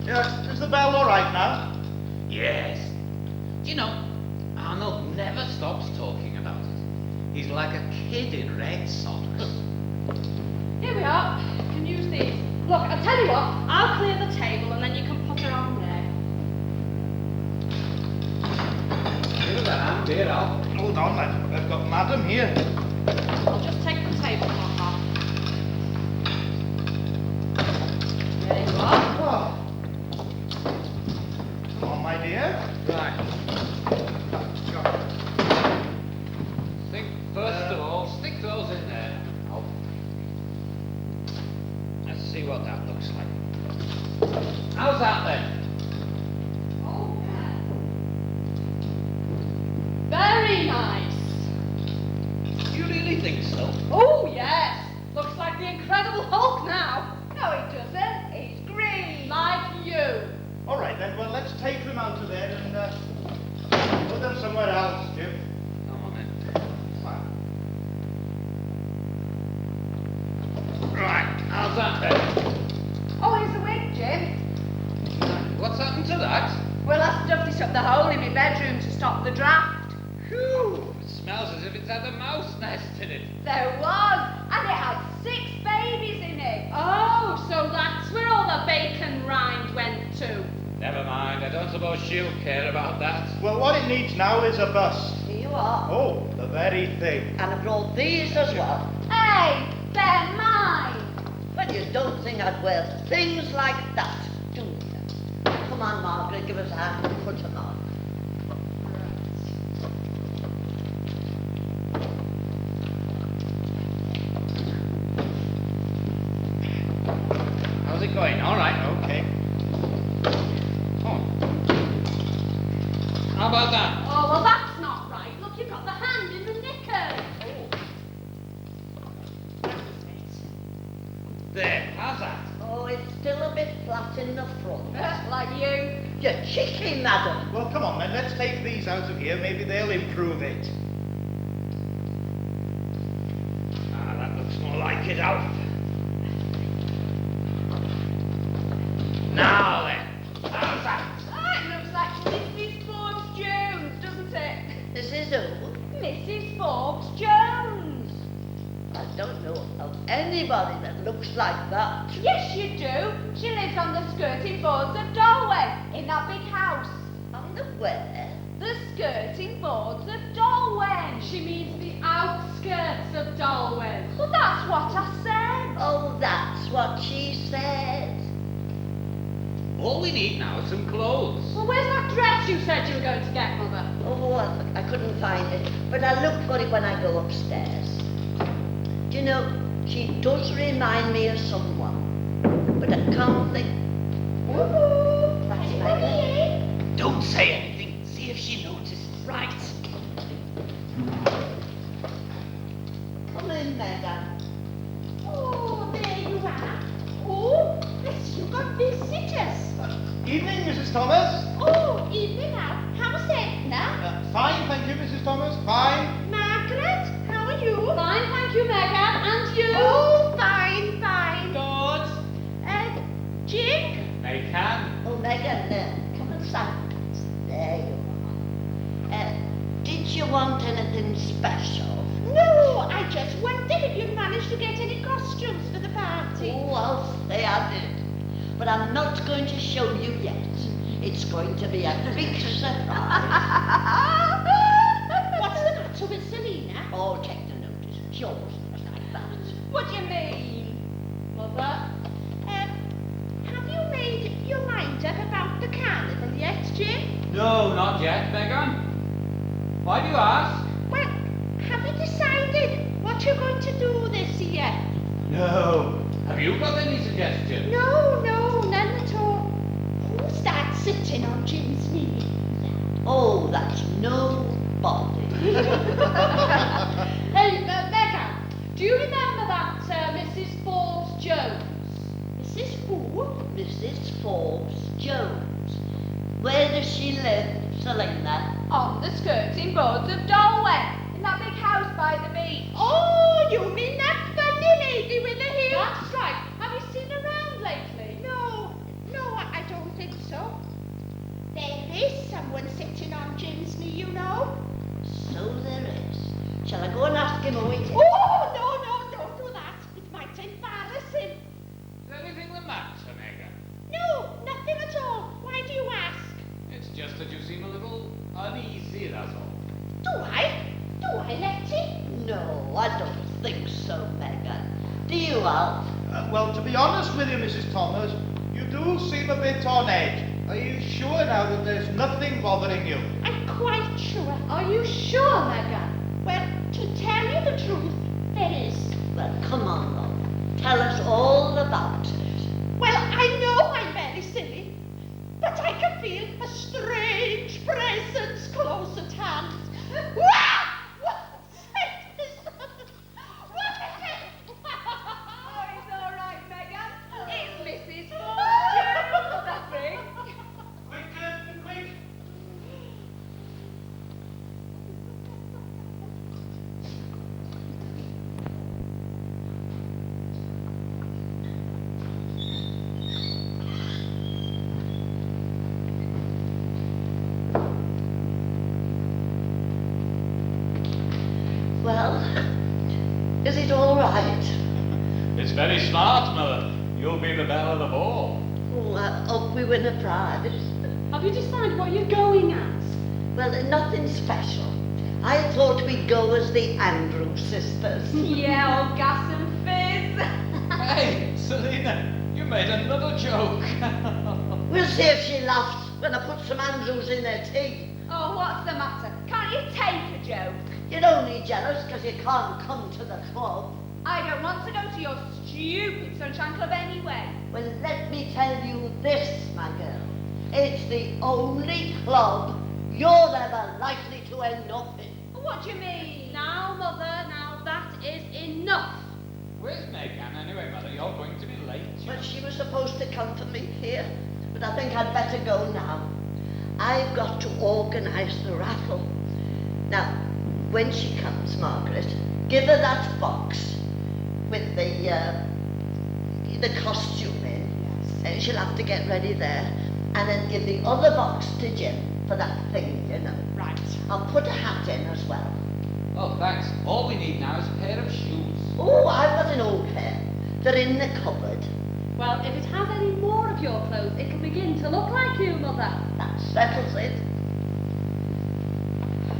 Is the bell all right now? Yes. Do you know, Arnold never stops talking about it. He's like a kid in red socks. Here we are. You can use these. Look, I'll tell you what. I'll clear the table and then you can put her on there. Here we are, Beryl. Hold on, I've got Madam here. I'll just take the tablecloth off. There you are. Oh. Come on, my dear. Right. Think first of all, stick those in there. Oh. Let's see what that looks like. How's that then? Oh, yeah. Very nice. Do you really think so? Oh, yes. Looks like the Incredible Hulk now. No, he doesn't. He's green. Like you. All right, then. Well, let's take them out of there and put them somewhere else, Jim. Come on then. Right, how's that then? Oh, here's the wig, Jim. What's happened to that? Well, I stuffed it up the hole in my bedroom to stop the draft. Phew, it smells as if it's had a mouse nest in it. There was, and it had 6 babies in it. Oh, so that's where all the bacon rind went to. Never mind, I don't suppose she'll care about that. Well, what it needs now is a bus. Here you are. Oh, the very thing. And I brought these as well. Hey, they're mine. Well, you don't think I'd wear things like that, do you? Come on, Margaret, give us a hand and put them on. How's it going? All right. Okay. Oh. How about that? Oh, well, that's not right. Look, you've got the hand in the knickers. There, how's that? Oh, it's still a bit flat in the front. Like you. You're cheeky, madam. Well, come on then. Let's take these out of here. Maybe they'll improve it. Ah, that looks more like it, Alf. Now then, how's that? Ah, it looks like Mrs. Forbes-Jones, doesn't it? This is who? Mrs. Forbes-Jones. I don't know of anybody that looks like that. Yes, you do. She lives on the skirting boards of Dalway, in that big house. On the where? The skirting boards of Dalway. She means the outskirts of Dalway. Well, that's what I said. Oh, that's what she said. All we need now is some clothes. Well, where's that dress you said you were going to get, Mother? Oh, I couldn't find it, but I'll look for it when I go upstairs. Do you know, she does remind me of someone, but I can't think. Ooh, That's anybody? Don't say anything. See if she notices. Right. Come in, madam. Oh, there you are. Oh, yes, you got visitors. Evening, Mrs. Thomas. Oh, evening now. How's Edna? Fine, thank you, Mrs. Thomas. Fine. Margaret, how are you? Fine, thank you, Megan. And you? Oh, fine, fine. Good. Jim? They can. Oh, Megan, come and sit. There you are. Did you want anything special? No, I just wondered if you'd managed to get any costumes for the party. Oh, I'll say I did. But I'm not going to show you yet. It's going to be a big surprise. What's the matter with Selina? Oh, take the notice. She always looks like that. What do you mean, Mother? Have you made your mind up about the carnival yet, Jim? No, not yet, Megan. Why do you ask? Well, have you decided what you're going to do this year? No. Have you got any suggestions? No, none at all. Who's that sitting on Jim's knee? Oh, that's nobody. Hey, Megan, do you remember that Mrs. Forbes Jones? Mrs. Who? Mrs. Forbes Jones. Where does she live, Selina? On the skirting boards of Dolwen, in that big house by the beach. Oh, you mean that funny lady with the heel? That's right. Have you seen her around lately? No, I don't think so. There is someone sitting on Jim's knee, you know. So there is. Shall I go and ask him who it is? Oh, no, don't do that. It might embarrass him. Is anything the matter, Megan? No, nothing at all. Why do you ask? It's just that you seem a little uneasy, that's all. Do I, Letty? No, I don't think so, Megan. Do you, Alf? Well, to be honest with you, Mrs. Thomas, you do seem a bit on edge. Are you sure now that there's nothing bothering you? I'm quite sure. Are you sure, Megan? Well, to tell you the truth, there is. Well, come on, love. Tell us all about it. Well, I know I'm very silly, but I can feel a strange presence close at hand. What's it? What is it? Oh, it's all right, Megan. It's Mrs. Forbes Jones, I think. Quick! Well, is it all right? It's very smart, Mother. You'll be the belle of the ball. Oh, I hope we win a prize. Have you decided what you're going as? Well, nothing special. I thought we'd go as the Andrew sisters. Yeah, old gas and fizz. Hey, Selina, you made another joke. We'll see if she laughs when I put some Andrews in her tea. Oh, what's the matter? Can't you take a joke? You're only jealous because you can't come to the club. I don't want to go to your stupid sunshine club anyway. Well, let me tell you this, my girl. It's the only club you're ever likely to end up in. What do you mean? Now, Mother, now that is enough. Where's Megan anyway, Mother? You're going to be late. Well, she was supposed to come for me here, but I think I'd better go now. I've got to organise the raffle. Now, when she comes, Margaret, give her that box with the costume in. Yes. And she'll have to get ready there. And then give the other box to Jim for that thing, you know. Right. I'll put a hat in as well. Oh, thanks. All we need now is a pair of shoes. Oh, I've got an old pair. They're in the cupboard. Well, if it has any more of your clothes, it'll begin to look like you, Mother. That settles it.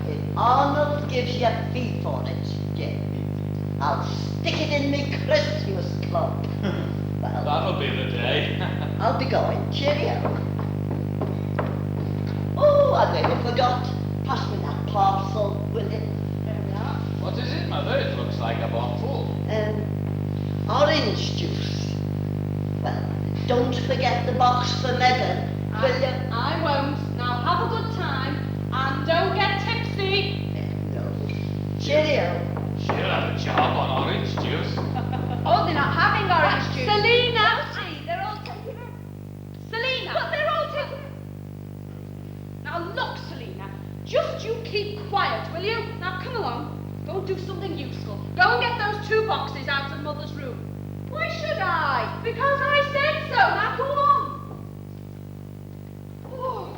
If Arnold gives you a fee for it, Jim, I'll stick it in me Christmas club. Well, That'll be the day. I'll be going. Cheerio. Oh, I nearly forgot. Pass me that parcel, will you? There we are. What is it, Mother? It looks like a bottle. Orange juice. Well, don't forget the box for Megan, will you? I won't. Now have a good time and don't get tipsy. No. Cheerio. She'll have a job on orange juice. Oh, they're not having orange juice. Selina! See, they're all taking it. Selina! But they're all taking it. Now look, Selina, just you keep quiet, will you? Now come along. Go and do something useful. Go and get those 2 boxes out of Mother's room. Why should I? Because I said so. Now go on. Oh,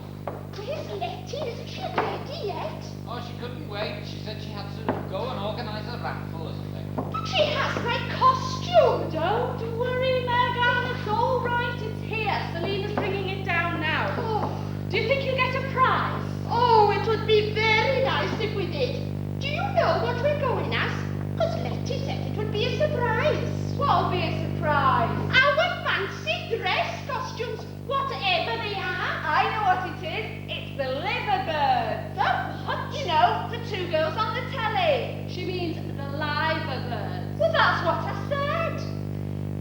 where's Letty? Isn't she ready yet? Oh, she couldn't wait. She said she had to go and organise a raffle or something. But she has my costume. Don't worry, Megan. It's all right. It's here. Selina's bringing it down now. Oh, Do you think you'll get a prize? oh, it would be very nice if we did. Do you know what we're going as? Because Letty said it would be a surprise. What'll be a surprise? Our fancy dress costumes, whatever they are. I know what it is. It's the liverbirds. The what? You know, the 2 girls on the telly. She means the liverbirds. Well, that's what I said.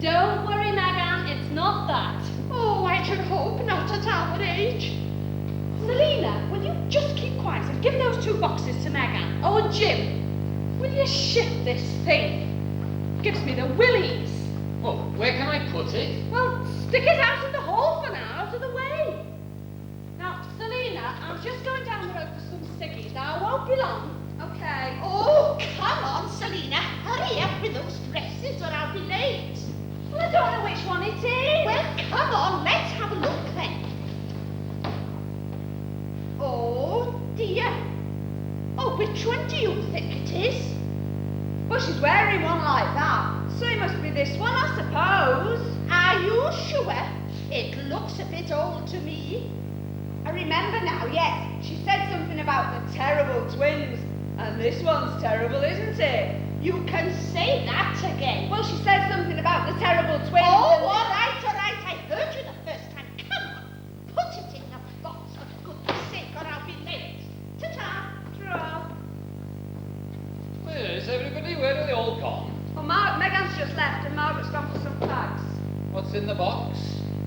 Don't worry, Megan. It's not that. Oh, I should hope not at our age. Selina, will you just keep quiet and give those 2 boxes to Megan? Oh, and Jim, will you shift this thing? gives me the willies. Well, where can I put it? Well, stick it out in the hall for now, out of the way. Now, Selina, I'm just going down the road for some ciggies. Now, I won't be long. Okay. Oh, come on, Selina. Hurry up with those dresses or I'll be late. Well, I don't know which one it is. Well, come on, let's have a look then. Oh, dear. Oh, which one do you think it is? Well, she's wearing one like that, so it must be this one, I suppose. Are you sure? It looks a bit old to me. I remember now, yes. She said something about the terrible twins. And this one's terrible, isn't it? You can say that again. Well, she said something about the terrible twins. Oh, all right, all right. I heard you the first time. Come on, put it in the box for goodness sake, or I'll be late. Ta-ta. Ta. Where is everybody? Where are they all gone? Well, Megan's just left and Margaret's gone for some fags. What's in the box?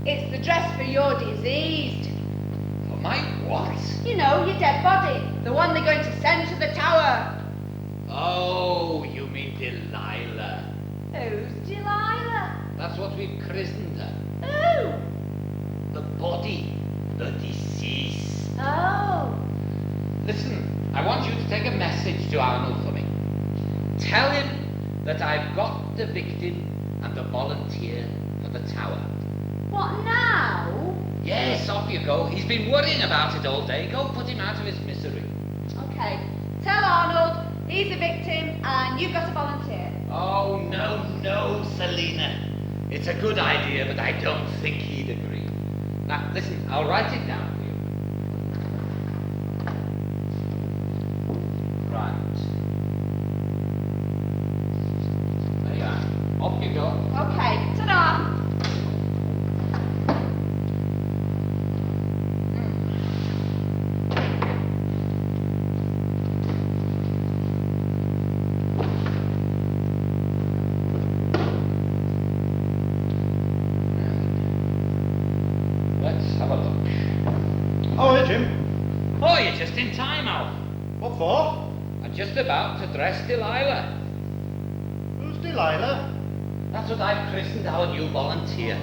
It's the dress for your diseased. For my what? You know, your dead body. The one they're going to send to the tower. Oh, you mean Delilah. Who's Delilah? That's what we've christened her. Who? The body. The deceased. Oh. Listen, I want you to take a message to Arnold for me. Tell him that I've got the victim and the volunteer for the tower. What now? Yes, off you go. He's been worrying about it all day. Go put him out of his misery. Okay. Tell Arnold he's a victim and you've got a volunteer. Oh, no, Selina. It's a good idea, but I don't think he'd agree. Now, listen, I'll write it down for you. Right. There you are. Off you go. Okay. Ta-da. Oh, you're just in time, Al. What for? I'm just about to dress Delilah. Who's Delilah? That's what I've christened our new volunteer.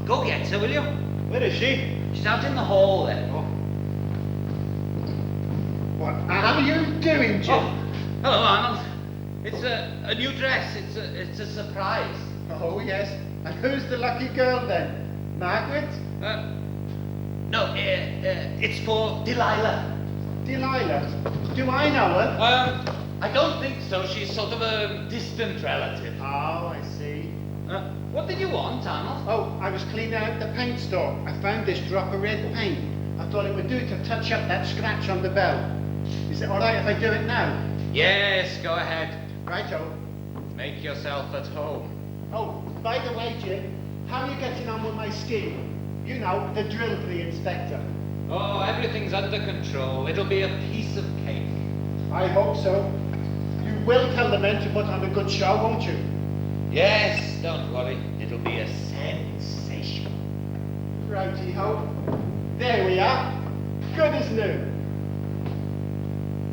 Go get her, will you? Where is she? She's out in the hall there. Oh. What are you doing, Jim? Oh, hello, Arnold. It's a new dress. It's a surprise. Oh, yes. And who's the lucky girl then? Margaret? No, it's for Delilah. Delilah? Do I know her? I don't think so. She's sort of a distant relative. Oh, I see. What did you want, Arnold? Oh, I was cleaning out the paint store. I found this drop of red paint. I thought it would do to touch up that scratch on the bell. Is it all right if I do it now? Yes, go ahead. Righto. Make yourself at home. Oh, by the way, Jim, how are you getting on with my scheme? You know, the drill for the inspector. Oh, everything's under control. It'll be a piece of cake. I hope so. You will tell the men to put on a good show, won't you? Yes, don't worry. It'll be a sensation. Righty-ho. There we are. Good as new.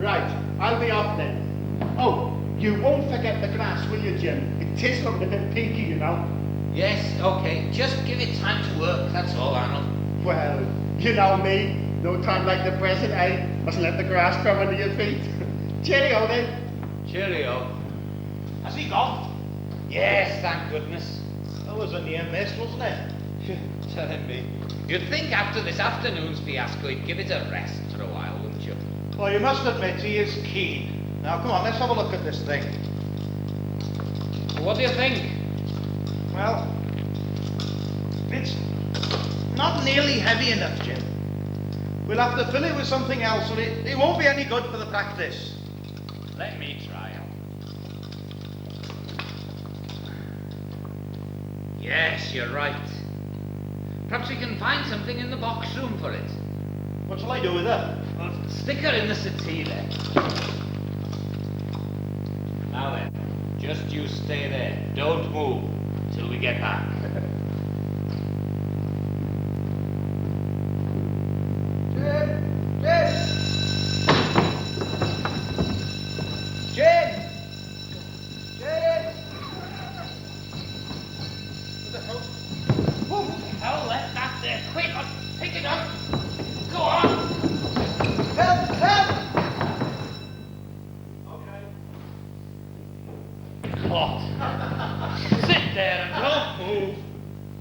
Right, I'll be off then. Oh, you won't forget the grass, will you, Jim? It is looking a bit pinky, you know. Yes, okay. Just give it time to work, that's all, Arnold. Well, you know me. No time like the present, eh? Mustn't let the grass grow under your feet. Cheerio, then. Cheerio. Has he gone? Yes, thank goodness. That was a near miss, wasn't it? Telling me. You'd think after this afternoon's fiasco he'd give it a rest for a while, wouldn't you? Well, you must admit he is keen. Now, come on, let's have a look at this thing. What do you think? Well, it's not nearly heavy enough, Jim. We'll have to fill it with something else, or it won't be any good for the practice. Let me try. Yes, you're right. Perhaps we can find something in the box room for it. What shall I do with her? Well, stick her in the settee there. Now then, just you stay there. Don't move till we get back. quick, pick it up. Go on. Help! Help! What? Sit there and don't move.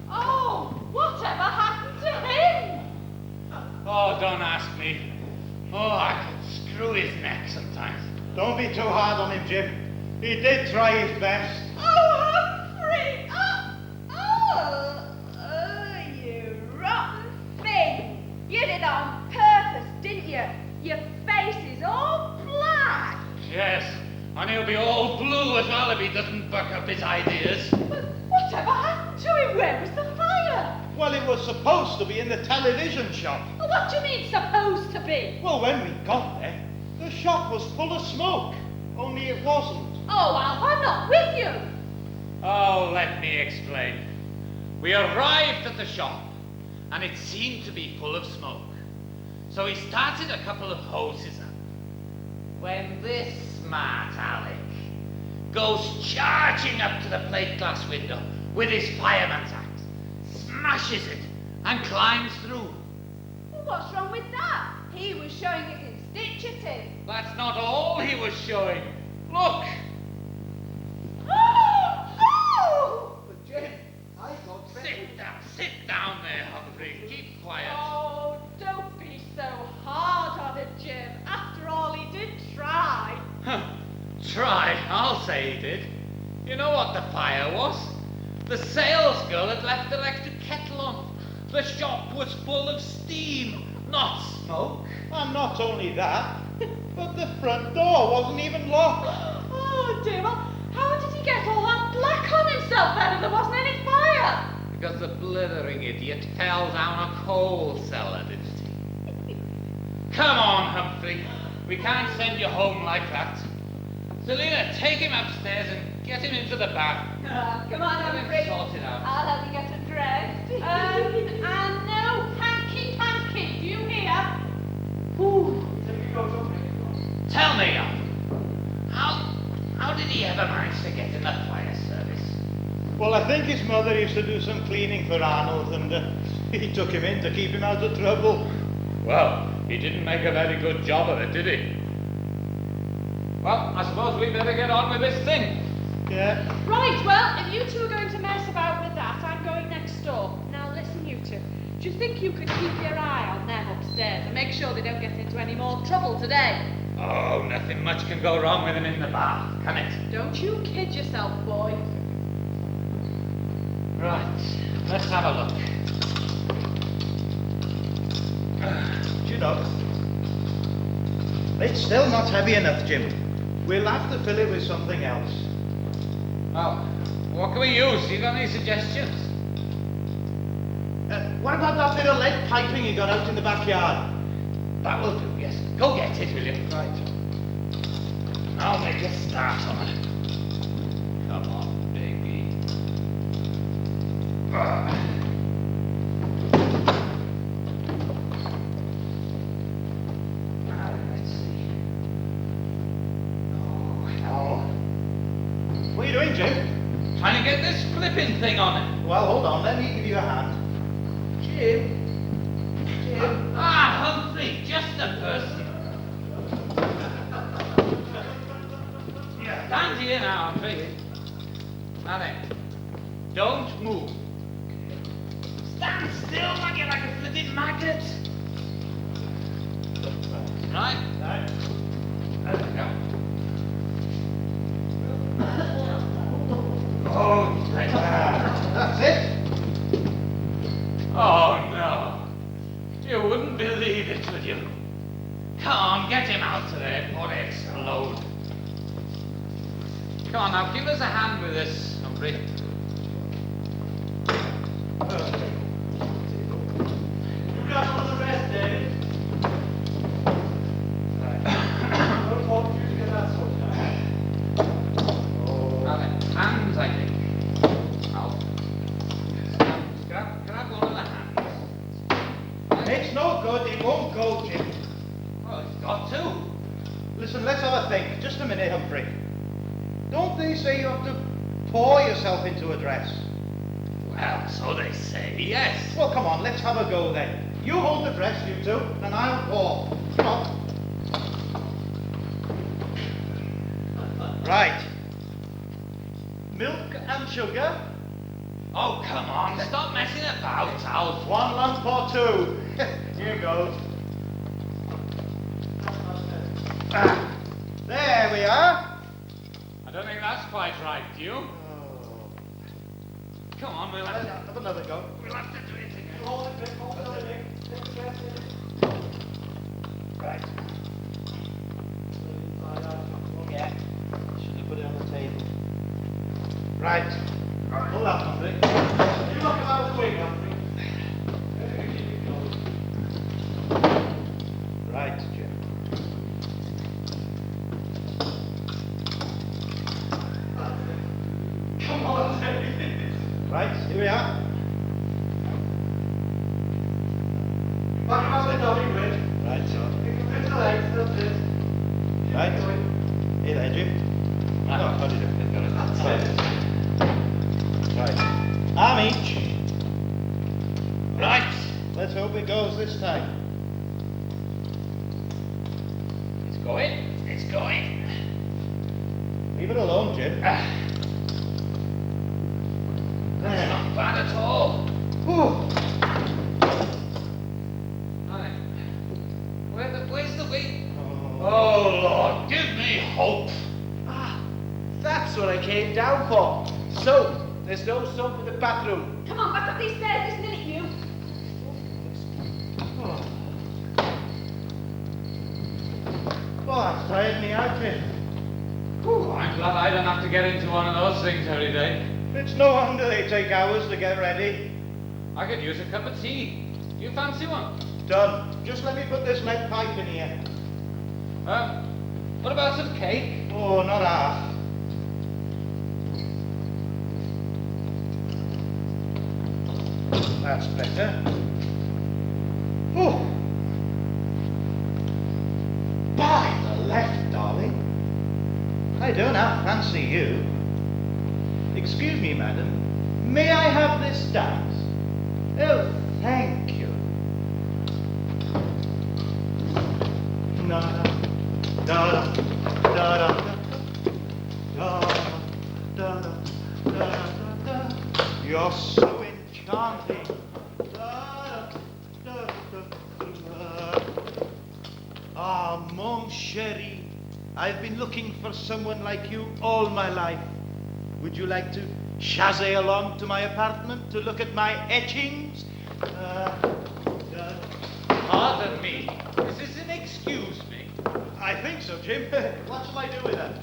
Oh, whatever happened to him? Oh, don't ask me. Oh, I could screw his neck sometimes. Don't be too hard on him, Jim. He did try his best. Oh, Humphrey! You rotten thing! You did it on purpose, didn't you? Your face is all black. Yes, and he'll be all blue as well if he doesn't buck up his ideas. But whatever happened to him? Where was the fire? Well, it was supposed to be in the television shop. What do you mean, supposed to be? Well, when we got there, the shop was full of smoke. Only it wasn't. Oh, Alf, I'm not with you. Oh, let me explain. We arrived at the shop, and it seemed to be full of smoke. So he started a couple of hoses up. When this smart Alec goes charging up to the plate glass window with his fireman's axe, smashes it, and climbs through. Well, what's wrong with that? He was showing it in stitches. That's not all he was showing. Look! Oh! But Jim, I thought... Sit down there, Humphrey. Keep quiet. Oh, don't be so hard on him, Jim. After all, he did try. Try, I'll say he did. You know what the fire was? The sales girl had left the electric kettle on. The shop was full of steam, not smoke. And not only that, but the front door wasn't even locked. Oh, dear. Well, how did he get all that black on himself then if there wasn't any fire? Because the blithering idiot fell down a coal cellar, didn't he? Come on, Humphrey. We can't send you home like that. Selina, take him upstairs and get him into the bath. Come on, Get him Humphrey. sorted out. I'll help you get him dressed. And no hanky-panky, do you hear? Ooh. Tell me, how did he ever manage to get in the fire service? Well, I think his mother used to do some cleaning for Arnold, and he took him in to keep him out of trouble. Well, he didn't make a very good job of it, did he? Well, I suppose we better get on with this thing. Yeah. Right, well, if you two are going to mess about with that, I'm going next door. Now listen, you two. Do you think you could keep your eye on them upstairs and make sure they don't get into any more trouble today? Oh, nothing much can go wrong with him in the bath, can it? Don't you kid yourself, boy. Right, let's have a look. Do you know, it's still not heavy enough, Jim. We'll have to fill it with something else. Well, what can we use? You got any suggestions? What about that bit of lead piping you got out in the backyard? That will do, yes. Go get it, will you? Right. I'll make a start on it. Come on, baby. Let's see. Oh, hell. What are you doing, Jim? Trying to get this flipping thing on it. Well, hold on. Let me give you a hand. Jim. Humphrey, just a person. Stand here now, Humphrey. Now then, don't move. Stand still, like you're like a flipping magnet. Right? There we go. Oh, That's it. oh no. You wouldn't believe it, would you? Come on, get him out of there before they explode. Come on now, give us a hand with this, Humphrey. You got all the rest, David. Now then, hands, I think. Out. Grab one of the hands. It's no good. It won't go, Jim. Well, it's got to. Listen, let's have a think. Just a minute, Humphrey. Don't they say you have to pour yourself into a dress? Well, so they say, yes. Well, come on, let's have a go then. You hold the dress, you two, and I'll pour. Come on. Right. Milk and sugar. Oh, come on, stop messing about, Alf. 1 lump or 2. Here goes. There we are. I don't think that's quite right, do you? Come on, we'll have to... Have another go. We'll have to do it again. Right. Yeah. Should have put it on the table. Right. Hold up, Humphrey. You look out the way, Humphrey. Right, Jim. Come on, right, here we are. Back about the doggy bridge. Right, so. You can put the legs, that's it. Right. Hey there, Jim. No, how do you do? Right. Arm each. Right. Let's hope it goes this time. It's going. It's going. Leave it alone, Jim. That's not bad at all. Right. Where's the way? Oh, Lord, give me hope. That's what I came down for. Soap. There's no soap in the bathroom. Come on, back up these stairs this minute, you. Oh, that's tired me out, Jim. I'm glad I don't have to get into one of those things every day. It's no wonder they take hours to get ready. I could use a cup of tea. Do you fancy one? Done. Just let me put this lead pipe in here. What about some cake? Oh, not half. That's better. Oh! By the left, darling. I don't half fancy you. Excuse me, madam. May I have this dance? Oh, thank you. Da da da da da da da da. You're so enchanting. Ah, mon chéri, I've been looking for someone like you all my life. Would you like to chassez along to my apartment to look at my etchings? Pardon me. Is this an excuse me? I think so, Jim. What shall I do with her?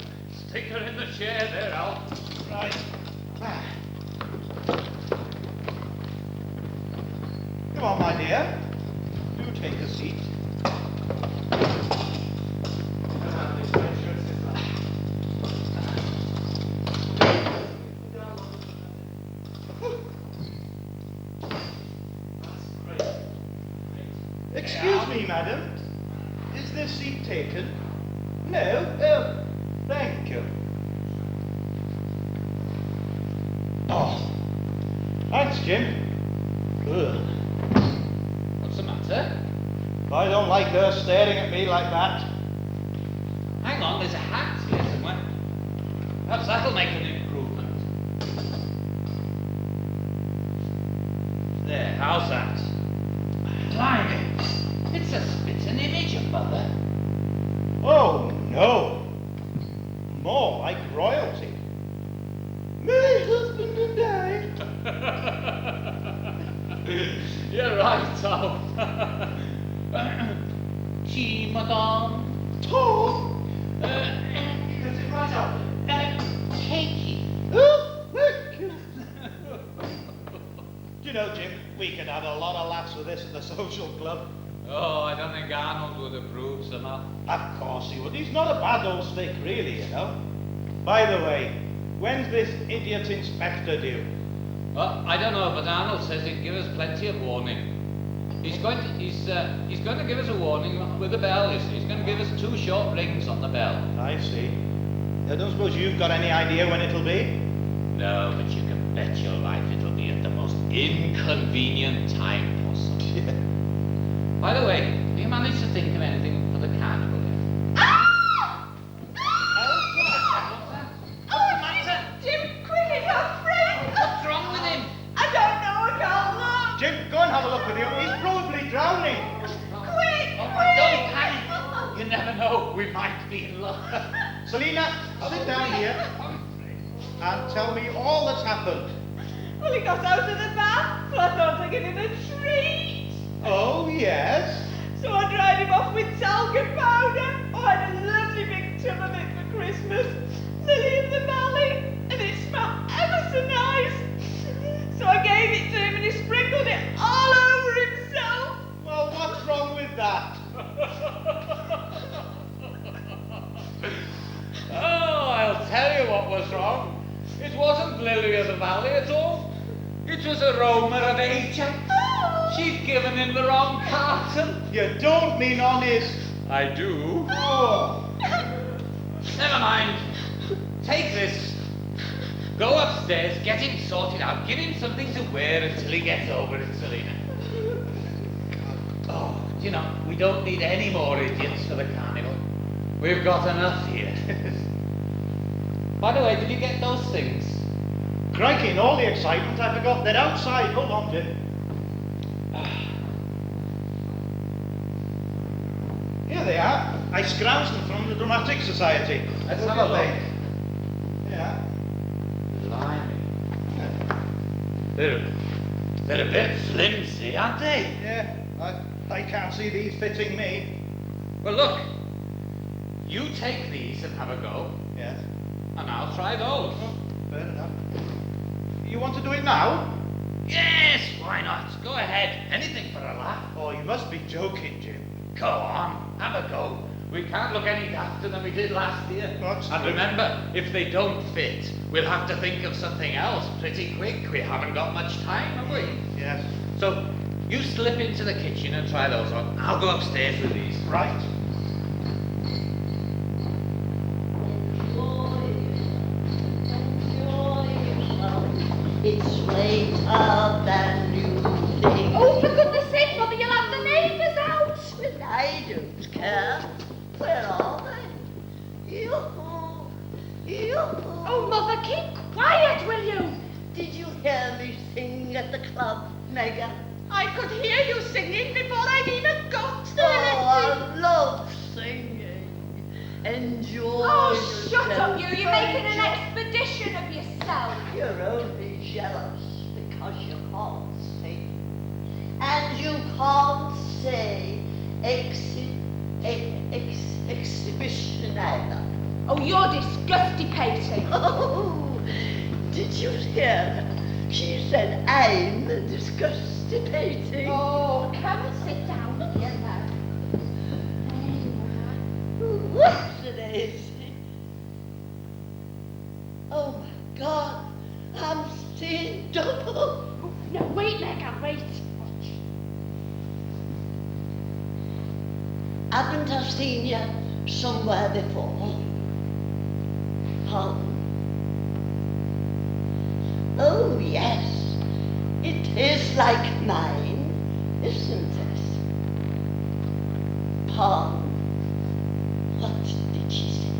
Stick her in the chair there, Alf. Right. Come on, my dear. Do take a seat. Excuse me, madam. Is this seat taken? No? Oh, thank you. Oh. Thanks, Jim. Ugh. What's the matter? I don't like her staring at me like that. Hang on, there's a hat here somewhere. Perhaps that'll make an improvement. There, how's that? Blimey, it's a spitting image of Mother. Oh, no. More like royalty. My husband and I. You're right, Alf. Gee, madame. Tall. Is it right up? Cakey. Oh, thank you. Do you know, Jim, we could have a lot of laughs with this at the social club. Oh, I don't think Arnold would approve somehow. Of course he would. He's not a bad old stick, really, you know. By the way, when's this idiot inspector due? Well, I don't know, but Arnold says he'd give us plenty of warning. He's going to give us a warning with the bell. He's going to give us 2 short rings on the bell. I see. I don't suppose you've got any idea when it'll be? No, but you can bet your life it'll be at the most inconvenient time possible. Yeah. By the way, have you managed to think of anything for the carnival yet? Ah! What's the matter? Jim, quick, he's afraid. What's wrong with him? I don't know, I can't look. Jim, go and have a look with you. He's probably drowning. Quick, Don't panic. You never know, we might be in luck. Selina, sit down here and tell me all that's happened. Well, he got out of the bath, so I thought I'd give him a treat. Oh, yes? So I dried him off with talcum powder. Oh, I had a lovely big tub of it for Christmas. Lily in the valley, and it smelled ever so nice. So I gave it to him and he sprinkled it all over himself. Well, what's wrong with that? Oh, I'll tell you what was wrong. It wasn't Lily of the Valley at all. It was a roamer of Ajax. She'd given him the wrong carton. You don't mean honest. I do. Oh. Never mind. Take this. Go upstairs, get him sorted out, give him something to wear until he gets over it, Selina. Oh, you know, we don't need any more idiots for the carnival. We've got enough here. By the way, did you get those things? Crikey, in all the excitement, I forgot they're outside. Hold on, Jim. Here they are. I scrounged them from the Dramatic Society. Let's have a look. Yeah. Blimey. They're a bit flimsy, aren't they? Yeah. I can't see these fitting me. Well, look. You take these and have a go, Yes. and I'll try those. Oh, fair enough. You want to do it now? Yes, why not? Go ahead. Anything for a laugh. Oh, you must be joking, Jim. Go on, have a go. We can't look any dafter than we did last year. That's And true. remember, if they don't fit, we'll have to think of something else pretty quick. We haven't got much time, have we? Yes. So, you slip into the kitchen and try those on. I'll go upstairs with these. Right. It's later than you think. Oh, for goodness sake, Mother, you'll have the neighbours out. Well, I don't care. Where are they? Yoo-hoo. Yoo-hoo. Oh, Mother, keep quiet, will you? Did you hear me sing at the club, Megan? I could hear you singing before I'd even got Oh, there. I love singing. Enjoy Oh, shut up, yourself. you. You're making an expedition of yourself. You're only jealous because you can't sing. And you can't say exhibition either. Oh, you're disgusticating. Oh, did you hear her? She said I'm disgusticating. Oh, come and sit down here now. What's the daisy? Oh my God, I'm seeing double. No, wait, Megan, wait. Haven't I seen you somewhere before? Pardon? Oh yes, it is like mine, isn't it? Pardon? What did she say?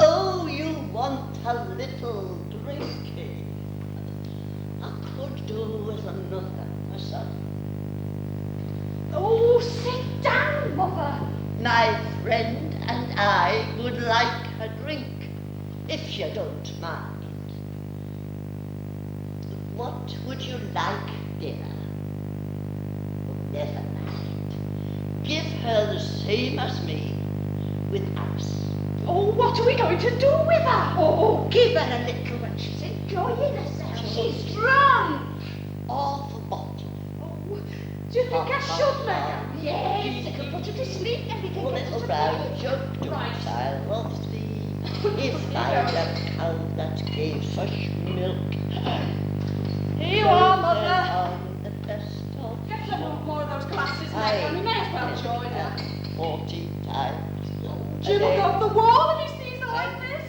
Oh, you want a little drinky. I could do with another myself. Oh, sit down, Mother. My friend and I would like a drink, if you don't mind. What would you like, dear? Oh, never mind. Give her the same as me, with ice. Oh, what are we going to do with her? Oh, give her a little when she's Enjoying herself. She's drunk. Half a bottle. Oh, do you think I should, Megan? Yes, I could put her to sleep and we can Oh, get her little to brown bed. jug, Right. child of thee. If I had a cow that gave such milk. Here you are, Mother. On the best of Get some more of those glasses, I Megan. We may as well join her. 40 times. Jim will go off the wall if he sees her like this.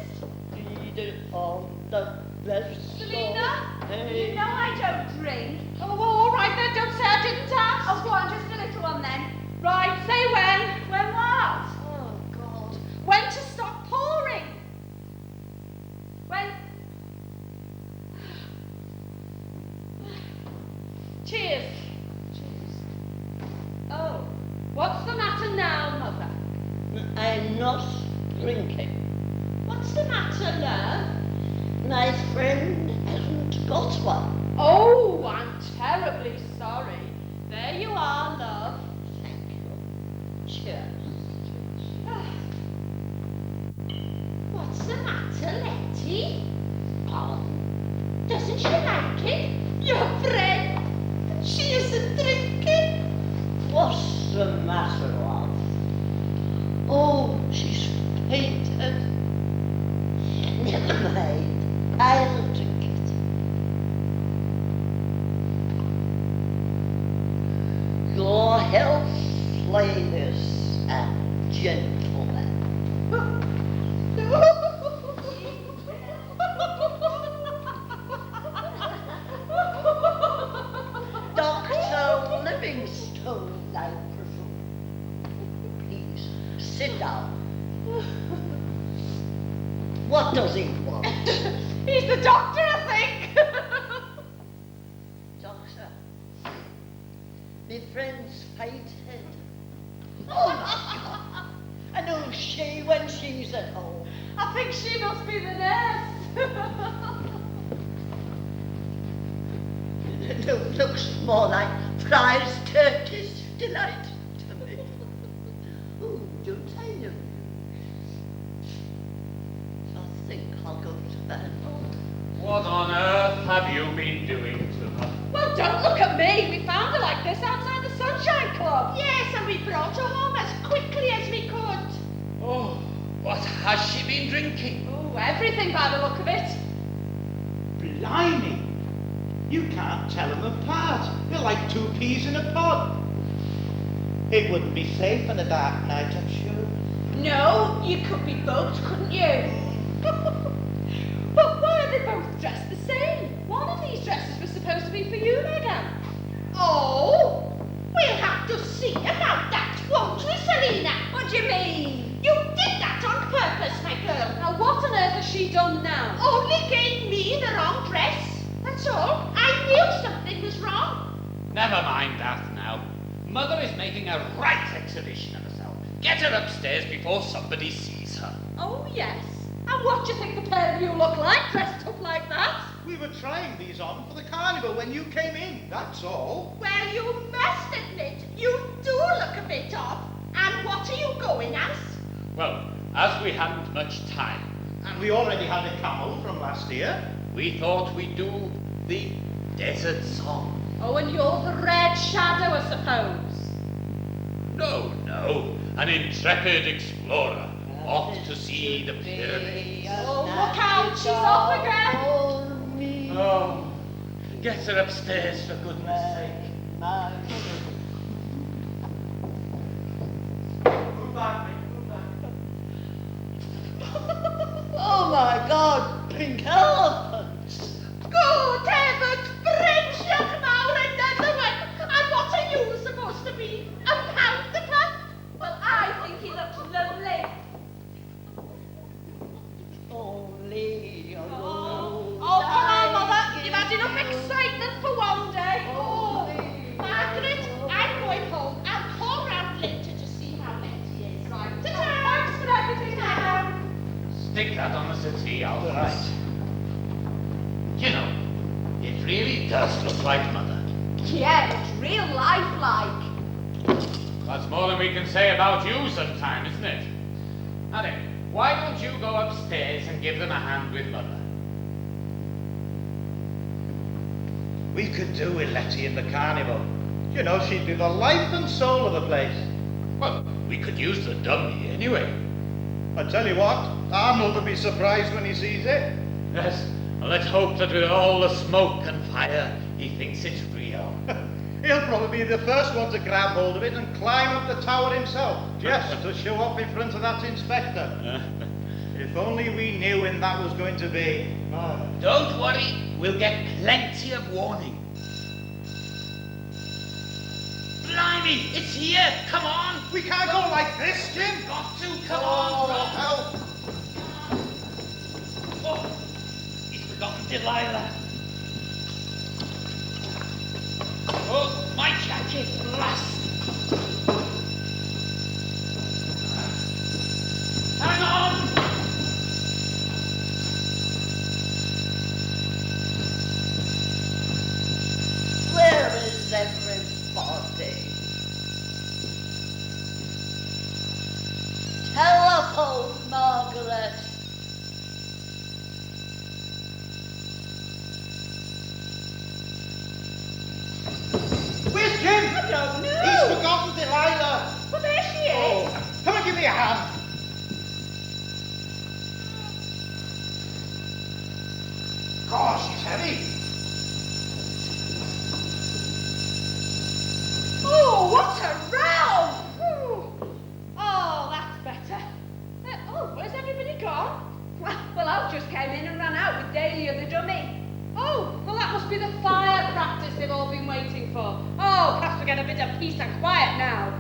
Feed it on the best Selina? of You know I don't drink. Oh, well, all right then, don't say I didn't ask. Oh, go on, just a little one then. Right, say when. When what? Oh, God. When to stop pouring? When... Cheers. Oh, what's the matter now, Mother? I'm not drinking. What's the matter, love? My friend hasn't got one. Oh, I'm terribly sorry. There you are, love. Thank you. Cheers. What's the matter, Letty? Pardon? Doesn't she like it? Your friend? And she isn't drinking? What's the matter of? Oh, she's fainted. Never mind. I'll drink it. Your health, ladies and gentlemen. Dr. Livingstone, I presume. Please, sit down. What does he want? He's the doctor, I think. Doctor, my friend's fainted. Oh my God. And who's she when she's at home? I think she must be the nurse. Looks more like prize Turkish delight to me. Oh, don't I know? I think I'll go to bed. What on earth have you been doing to her? Well, don't look at me. We found her like this outside the Sunshine Club. Yes, and we brought her home as quickly as we could. Oh, what has she been drinking? Oh, everything by the look of it. Blimey! You can't tell them apart. They're like two peas in a pod. It wouldn't be safe on a dark night, I'm sure. No, you could be bugged, couldn't you? But why are they both dressed the same? One of these dresses was supposed to be for you, Megan. Oh, we'll have to see about that, won't we, Selina? What do you mean? You did that on purpose, my girl. Now, what on earth has she done now? Only gave me the wrong dress. That's all. I knew something was wrong. Never mind that now. Mother is making a right exhibition of herself. Get her upstairs before somebody sees her. Oh, yes. And what do you think the pair of you look like, dressed up like that? We were trying these on for the carnival when you came in, that's all. Well, you must admit, you do look a bit off. And what are you going as? Well, as we hadn't much time, And we already had a camel from last year. we thought we'd do the desert song. Oh, and you're the Red Shadow, I suppose. No, an intrepid explorer, off to see the pyramids. Oh, look out, she's off again. Oh, get her upstairs for goodness sake. Oh my God, pink elephants! Good heavens, French young Maur, another one. And what are you supposed to be? A panther? Well, I think he looks lovely. Only a Oh, rose come on, Mother. I You've had enough give excitement for one day. Oh, Margaret, I'm going home. I'll call round later to see how Letty is. Right. Ta-ta. Thanks for everything, Madam. Stick that on the settee, Alfred. Right. You know, it really does look like Mother. Yeah, it's real lifelike. That's more than we can say about you sometime, isn't it? Now then, why don't you go upstairs and give them a hand with Mother? We could do with Letty in the carnival. You know, she'd be the life and soul of the place. Well, we could use the dummy anyway. I tell you what, Arnold will be surprised when he sees it. Yes, well, let's hope that with all the smoke and fire, he thinks it's real. He'll probably be the first one to grab hold of it and climb up the tower himself, just to show off in front of that inspector. If only we knew when that was going to be. Don't worry, we'll get plenty of warning. Blimey, it's here! Come on! We can't go like this, Jim! Got to, come on, Rob! Help! Oh, he's forgotten Delilah. Oh, my jacket, blast! Hang on! Where is everybody? Telephone, Margaret. Where's Jim? I don't know. He's forgotten Delilah. Well, there she is. Oh, come and give me a hand. Gosh, she's heavy. Oh, what a row! Ooh. Oh, that's better. Oh, where's everybody gone? Well, Al just came in and ran out with Dahlia the dummy. Oh, well, that must be the fire practice they've all been waiting for. Oh, perhaps we'll get a bit of peace and quiet now.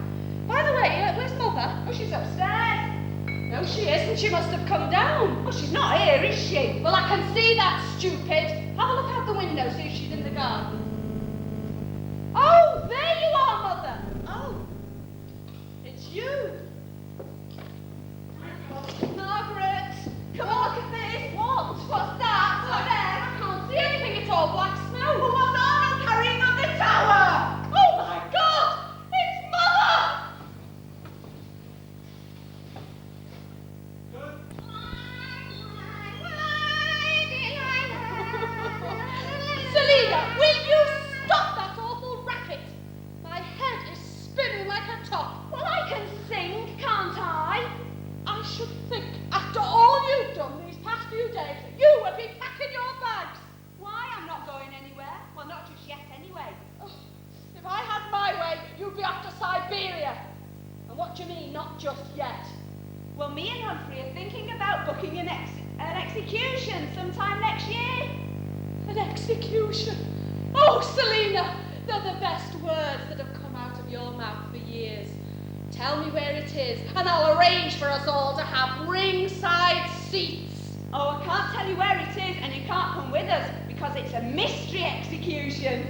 By the way, where's Mother? Oh, she's upstairs. No, she isn't. She must have come down. Oh, she's not here, is she? Well, I can see that, stupid. Have a look out the window, see if she's in the garden. Oh, there you are, Mother. Oh, it's you. Margaret, come on, look at this. What? What's that? Oh, there. I can't see anything at all. Black snow. Well, what's Arnold carrying on the tower? Oh, my God. It's Mother. Selina, will you stop that awful racket? My head is spinning like a top. Well, I can sing, can't I? I should think, after all you've done these past few days, you would be packing your bags. Why? I'm not going anywhere. Well, not just yet, anyway. Oh, if I had my way, you'd be off to Siberia. And what do you mean, not just yet? Well, me and Humphrey are thinking about booking an execution sometime next year. An execution? Oh, Selina, they're the best words that have come out of your mouth for years. Tell me where it is, and I'll arrange for us all to have ringside seats. Oh, I can't tell you where it is, and you can't come with us, because it's a mystery execution.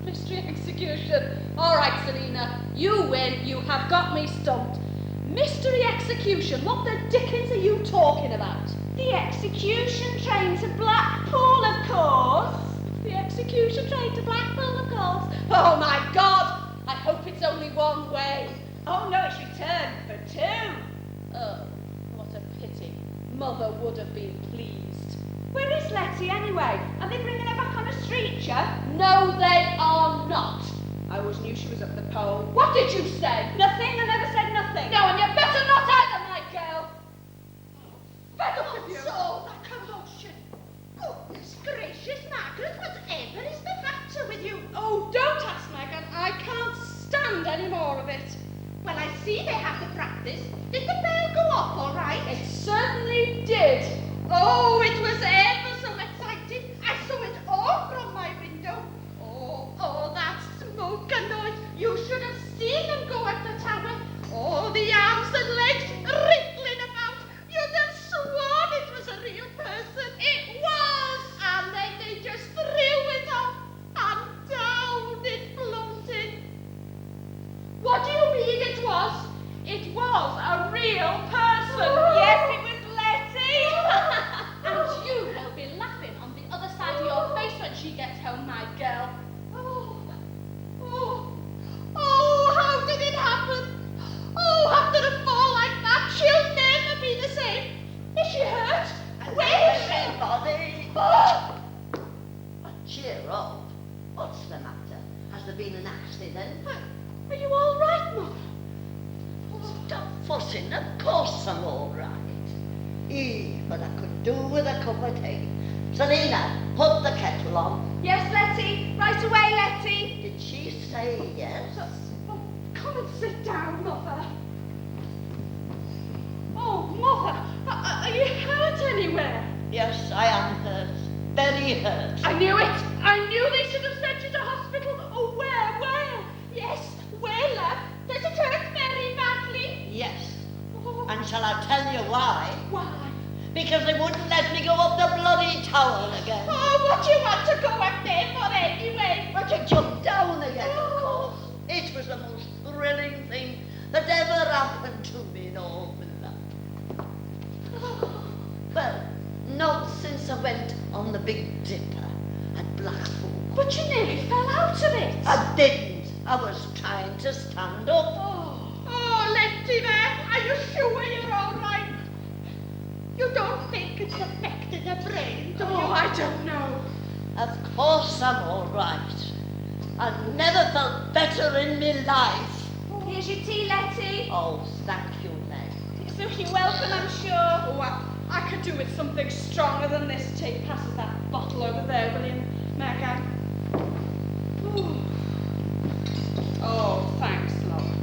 Mystery execution. All right, Selina, you win. You have got me stumped. Mystery execution? What the dickens are you talking about? The execution train to Blackpool, of course. The execution train to Blackpool, of course. Oh, my God! I hope it's only one way. Oh, no, it should turn for two. Oh, what a pity. Mother would have been pleased. Where is Letty, anyway? Are they bringing her back on a stretcher? No, they are not. I always knew she was up the pole. What did you say? Nothing. I never said nothing. No, and you better not either, my girl. Fed up with you. So, that commotion. Goodness gracious, Margaret, whatever is the matter with you? Oh, don't ask, Megan. I can't stand any more of it. Well, I see they have the practice. Did the bell go off all right? It certainly did. Oh, it was ever so exciting. I saw it all from my window. Oh, that smoke and noise. You should have seen them go at the tower. Oh, the arms and legs wriggling about. You'd have sworn it was a real person. It was. And then they just threw it off, and down it floated. What do you mean it was? It was a real person. Yes, it was Letty. And you will be laughing on the other side of your face when she gets home, my girl. Oh, how did it happen? Oh, after a fall like that, she'll never be the same. Is she hurt? Where is she? Everybody! Oh. Cheer up. What's the matter? Has there been an accident? Are you all right, Mother? Stop fussing. Of course I'm all right. But I could do with a cup of tea. Selina, put the kettle on. Yes, Letty. Right away, Letty. Did she say yes? Oh, come and sit down, Mother. Oh, Mother, are you hurt anywhere? Yes, I am hurt. very hurt. I knew it! I knew they should have sent you to hospital! Oh, where? Yes, where, love? Does it hurt very badly? Yes. Oh, And shall I tell you why? why? Because they wouldn't let me go up the bloody tower again. Oh, what do you want to go up there for anyway? But to jump down again, of course. It was the most thrilling thing that ever happened to me in all my life. Well, not since I went on the Big Dipper at Blackpool. But you nearly fell out of it! I didn't. I was trying to stand up. Oh, Letty there, are you sure you're all right? You don't think it's affected the brain, do you? Oh, I don't know. Of course I'm all right. I've never felt better in my life. Here's your tea, Letty. Oh, thank you, Meg. So you're welcome, I'm sure. Oh, I could do with something stronger than this tea. Passes that bottle over there, will you, Megan? Ooh. Oh, thanks, love.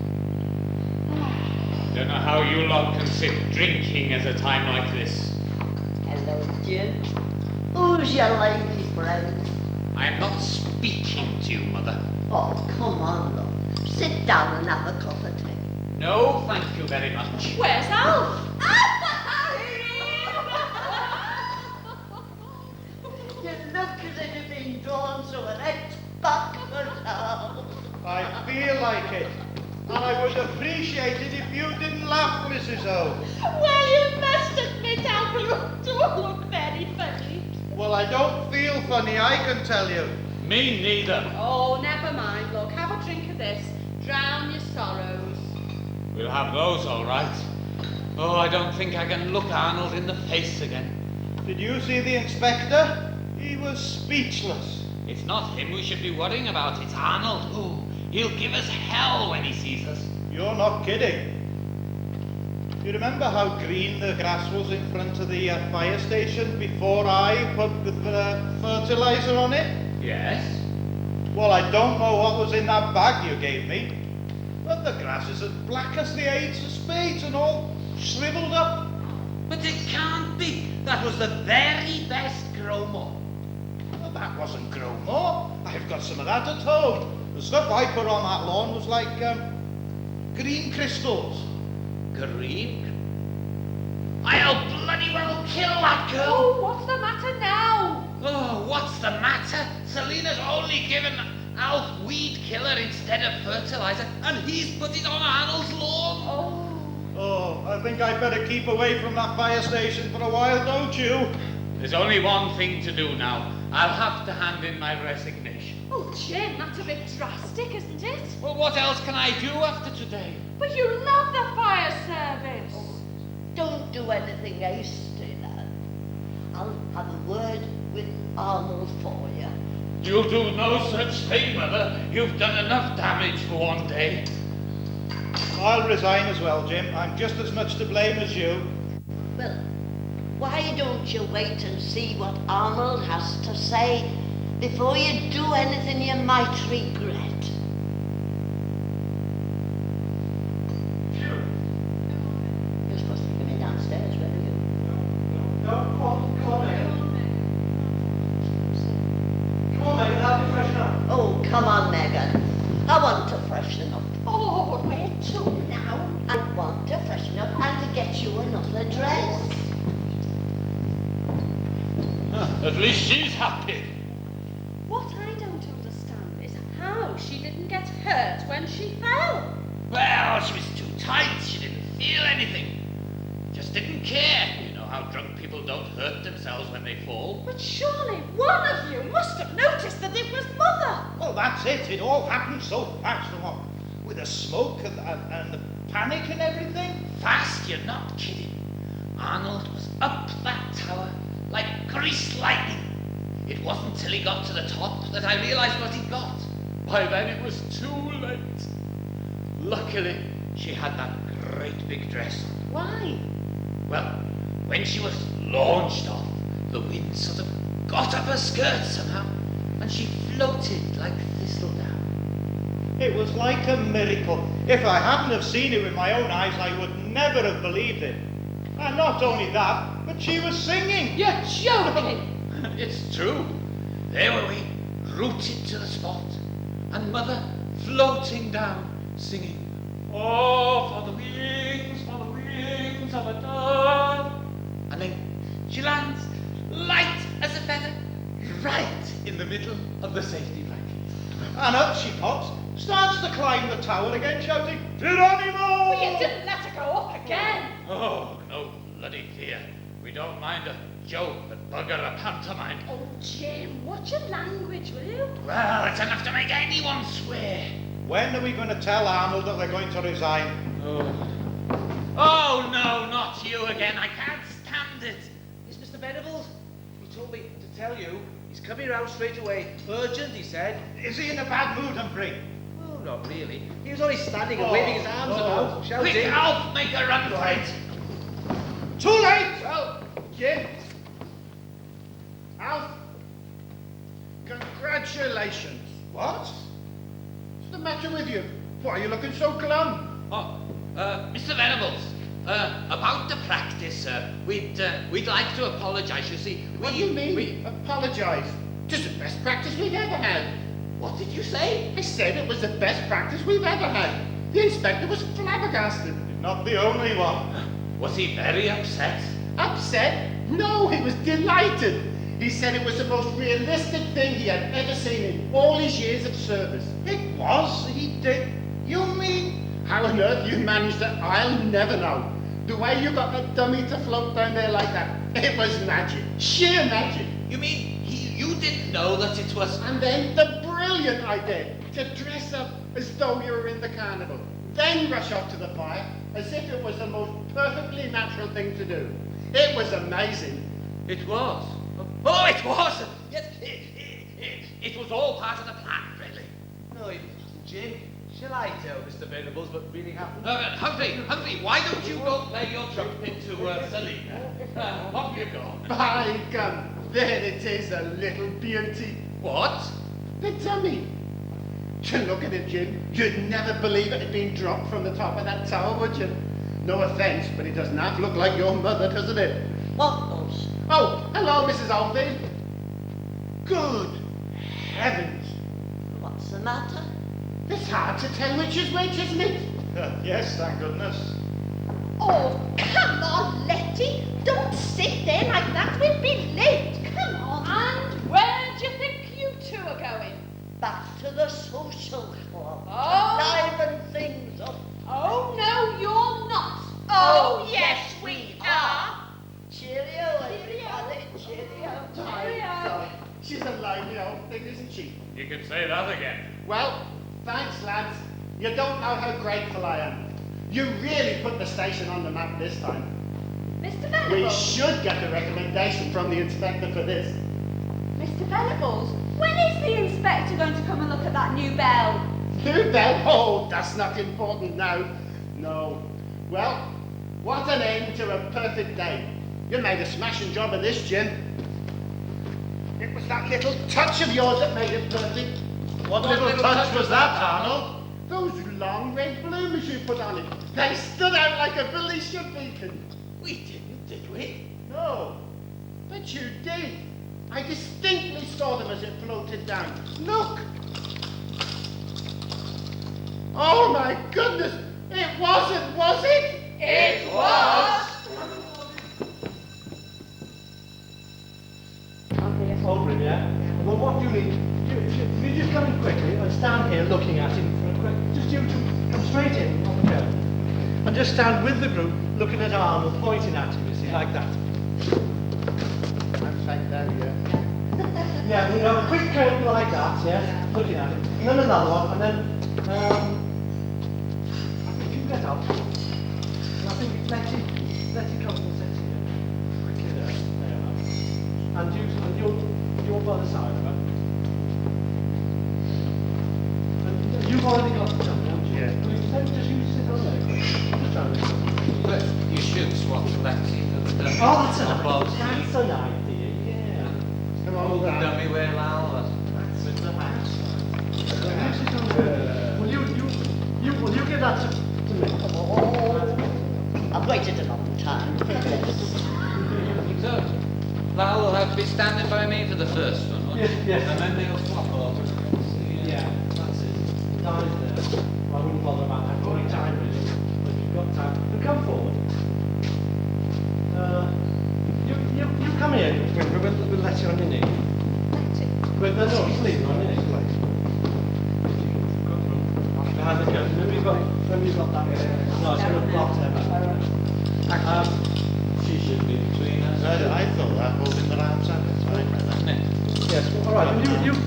Don't know how you lot can sit drinking at a time like this. Hello, Jim. Who's your lady friend? I am not speaking to you, Mother. Oh, come on, look. Sit down and have a cup of tea. No, thank you very much. Where's Alf? You look as if you've been drawn to an ex-backward house. I feel like it. And I would appreciate it if you didn't laugh, Mrs. O. Well, you must admit, Uncle, you do look very funny. Well, I don't feel funny, I can tell you. Me neither. Oh, never mind. Look, have a drink of this. Drown your sorrows. We'll have those all right. Oh, I don't think I can look Arnold in the face again. Did you see the inspector? He was speechless. It's not him we should be worrying about, it's Arnold. Oh, he'll give us hell when he sees us. You're not kidding. You remember how green the grass was in front of the fire station before I put the fertilizer on it? Yes? Well, I don't know what was in that bag you gave me, but the grass is as black as the Ace of Spades and all shriveled up. But it can't be. That was the very best Gromo. Well, that wasn't Gromo. I've got some of that at home. The stuff I put on that lawn was like green crystals. Green? I'll bloody well kill that girl! Oh, what's the matter now? Oh, what's the matter? Selina's only given Alf weed killer instead of fertilizer, and he's put it on Arnold's lawn. Oh, I think I'd better keep away from that fire station for a while, don't you? There's only one thing to do now. I'll have to hand in my resignation. Oh, Jim, that's a bit drastic, isn't it? Well, what else can I do after today? But you love the fire service. Don't do anything hasty, lad. I'll have a word with Arnold for you. You'll do no such thing, Mother. You've done enough damage for one day. I'll resign as well, Jim. I'm just as much to blame as you. Well, why don't you wait and see what Arnold has to say before you do anything you might regret? You're supposed to be downstairs, weren't you? No, come on, Megan. Come on, Megan, I'll be freshen up. Oh, come on, Megan. I want to freshen up. Oh, where to now? I want to freshen up and to get you another dress. At least she's happy. What I don't understand is how she didn't get hurt when she fell. Well, she was too tight. She didn't feel anything. Just didn't care. You know how drunk people don't hurt themselves when they fall. But surely one of you must have noticed that it was Mother. Well, that's it. It all happened so fast. With the smoke and the panic and everything. Fast? You're not kidding. Arnold was up that tower like greased lightning. It wasn't till he got to the top that I realized what he'd got. By then it was too late. Luckily, she had that great big dress. Why? Well, when she was launched off, the wind sort of got up her skirt somehow, and she floated like thistledown. It was like a miracle. If I hadn't have seen it with my own eyes, I would never have believed it. And not only that, but she was singing. You're joking. it's true. There were we, rooted to the spot, and Mother floating down, singing, "Oh, for the wings of a dove." And then she lands, light as a feather, right in the middle of the safety blanket. And up she pops, starts to climb the tower again, shouting, "Geronimo!" Well, you didn't let her go up again. Oh, no bloody fear. We don't mind a joke, but bugger a pantomime. Oh, Jim, watch your language, will you? Well, it's enough to make anyone swear. When are we going to tell Arnold that we're going to resign? Oh, no, not you again. I can't stand it. It's Mr. Venables. He told me to tell you. He's coming round straight away. Urgent, he said. Is he in a bad mood, Humphrey? Oh, not really. He was only standing and waving his arms about, shouting. Quick, Alf, make a run for it. Too late! Well, Jim. Alf. Congratulations. What? What's the matter with you? Why are you looking so glum? Oh, Mr. Venables, about the practice, sir, we'd like to apologise. You see, What do you mean? Apologise. It's the best practice we've ever had. What did you say? I said it was the best practice we've ever had. The inspector was flabbergasted. Not the only one. Was he very upset? Upset? No, he was delighted. He said it was the most realistic thing he had ever seen in all his years of service. It was, he did. You mean? How on earth you managed it, I'll never know. The way you got that dummy to float down there like that, it was magic. Sheer magic. You mean you didn't know that it was... And then the brilliant idea to dress up as though you were in the carnival. Then rush off to the fire as if it was the most perfectly natural thing to do. It was amazing. It was. Oh, it was! Yes, it was all part of the plan, really. No, it wasn't, Jim. Shall I tell Mr. Venables what really happened? Humphrey, why don't you go play your trumpet to Selina? Off you go. By gum, there it is, a little beauty. What? The dummy. You look at it, Jim. You'd never believe it had been dropped from the top of that tower, would you? No offence, but it does not look like your mother, doesn't it? What else? Oh, hello, Mrs. Oldfield. Good heavens. What's the matter? It's hard to tell which is which, isn't it? Yes, thank goodness. Oh, come on, Letty. Don't sit there like that. We'll be late. Come on. And where do you think you two are going? Back to the social club. Oh. To liven things up. Oh, no, you're not. Oh, yes, we are. Cheerio, everybody. Cheerio. Cheerio. She's a lively old thing, isn't she? You can say that again. Well, thanks, lads. You don't know how grateful I am. You really put the station on the map this time. Mr. We Venables. should get a recommendation from the inspector for this. Mr. Venables, when is the inspector going to come and look at that new bell? New bell? Oh, that's not important now. No. Well, what an end to a perfect day. You made a smashing job of this, Jim. It was that little touch of yours that made it perfect. What little touch was that, Arnold? Those long red bloomers you put on it. They stood out like a Felicia beacon. We did we? No, but you did. I distinctly saw them as it floated down. Look. Oh my goodness, it wasn't, was it? It was. Over him, yeah? Well, what do you need? You just come in quickly and stand here looking at him for a quick... Just you two come straight in on the bell. And just stand with the group looking at Arnold, pointing at him, you see, like that. That's like that, yeah. Yeah, you know, a quick curtain like that, yeah, looking at him. And then another one, and then, if you get up, I think let him come and sit here. Quickly there. And you're by the side of her. And you've already got the jump, haven't you? Yeah. Well, just you sit on there quick. Just trying to... But you should swap Lexi for the dummy. Oh, that's an idea, yeah. Come on, Oh, the Dan. dummy where Lal was. With the hat. Will you give that to me? I've waited a long time for this. So, Lal will have be standing by me for the first one, won't Yes, you? yes. And then they'll swap over. Yeah, that's it. The dine's there. I wouldn't bother about that. Got any time really? But if you've got time, then come forward. You come here, Gwynfor. We'll let you on your knee. But no, just leave it on your knee. Behind the curtain. Then we've got that. No, it's going to block there. She should be between us. I thought that holding their arms out, it's fine, isn't it? Yes, all right.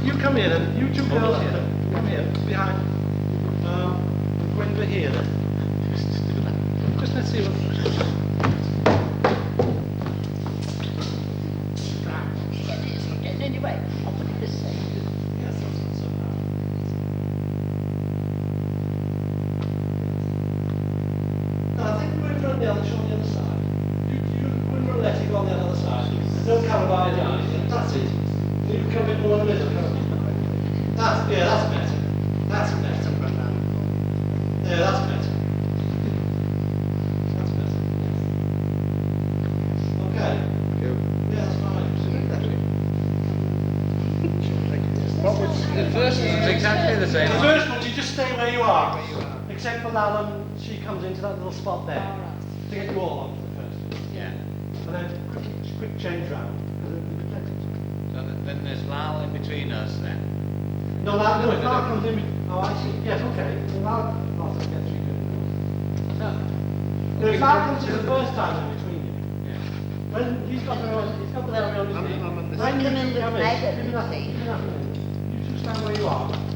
You come here then. You two girls here. Come here, behind. Gwynfor here then. Just let's see what. Anyway, I'll put it this way. Yes, that's not so bad. No, I think Gwynfor on the other side. Gwynfor and Letty go on the other side. Don't cover by your eyes. That's it. You come in more in the middle. That's better. That's better. That's better. Yeah, that's better. That's better. Okay. Yeah, that's fine. The first one's exactly the same. The first one, you just stay where you are. Except for that one, she comes into that little spot there. To get you all onto the first one. Yeah. And then quick change round. So then there's Lal in between us then. No, Lal comes in. Oh, I see. Yes, okay. Lal gets you good. No, if Lal comes in the first time in between you. Yeah. When he's got the on his knee. I'm on this When you Come in two with come Meg, in, give me that. see? You two stand where you are.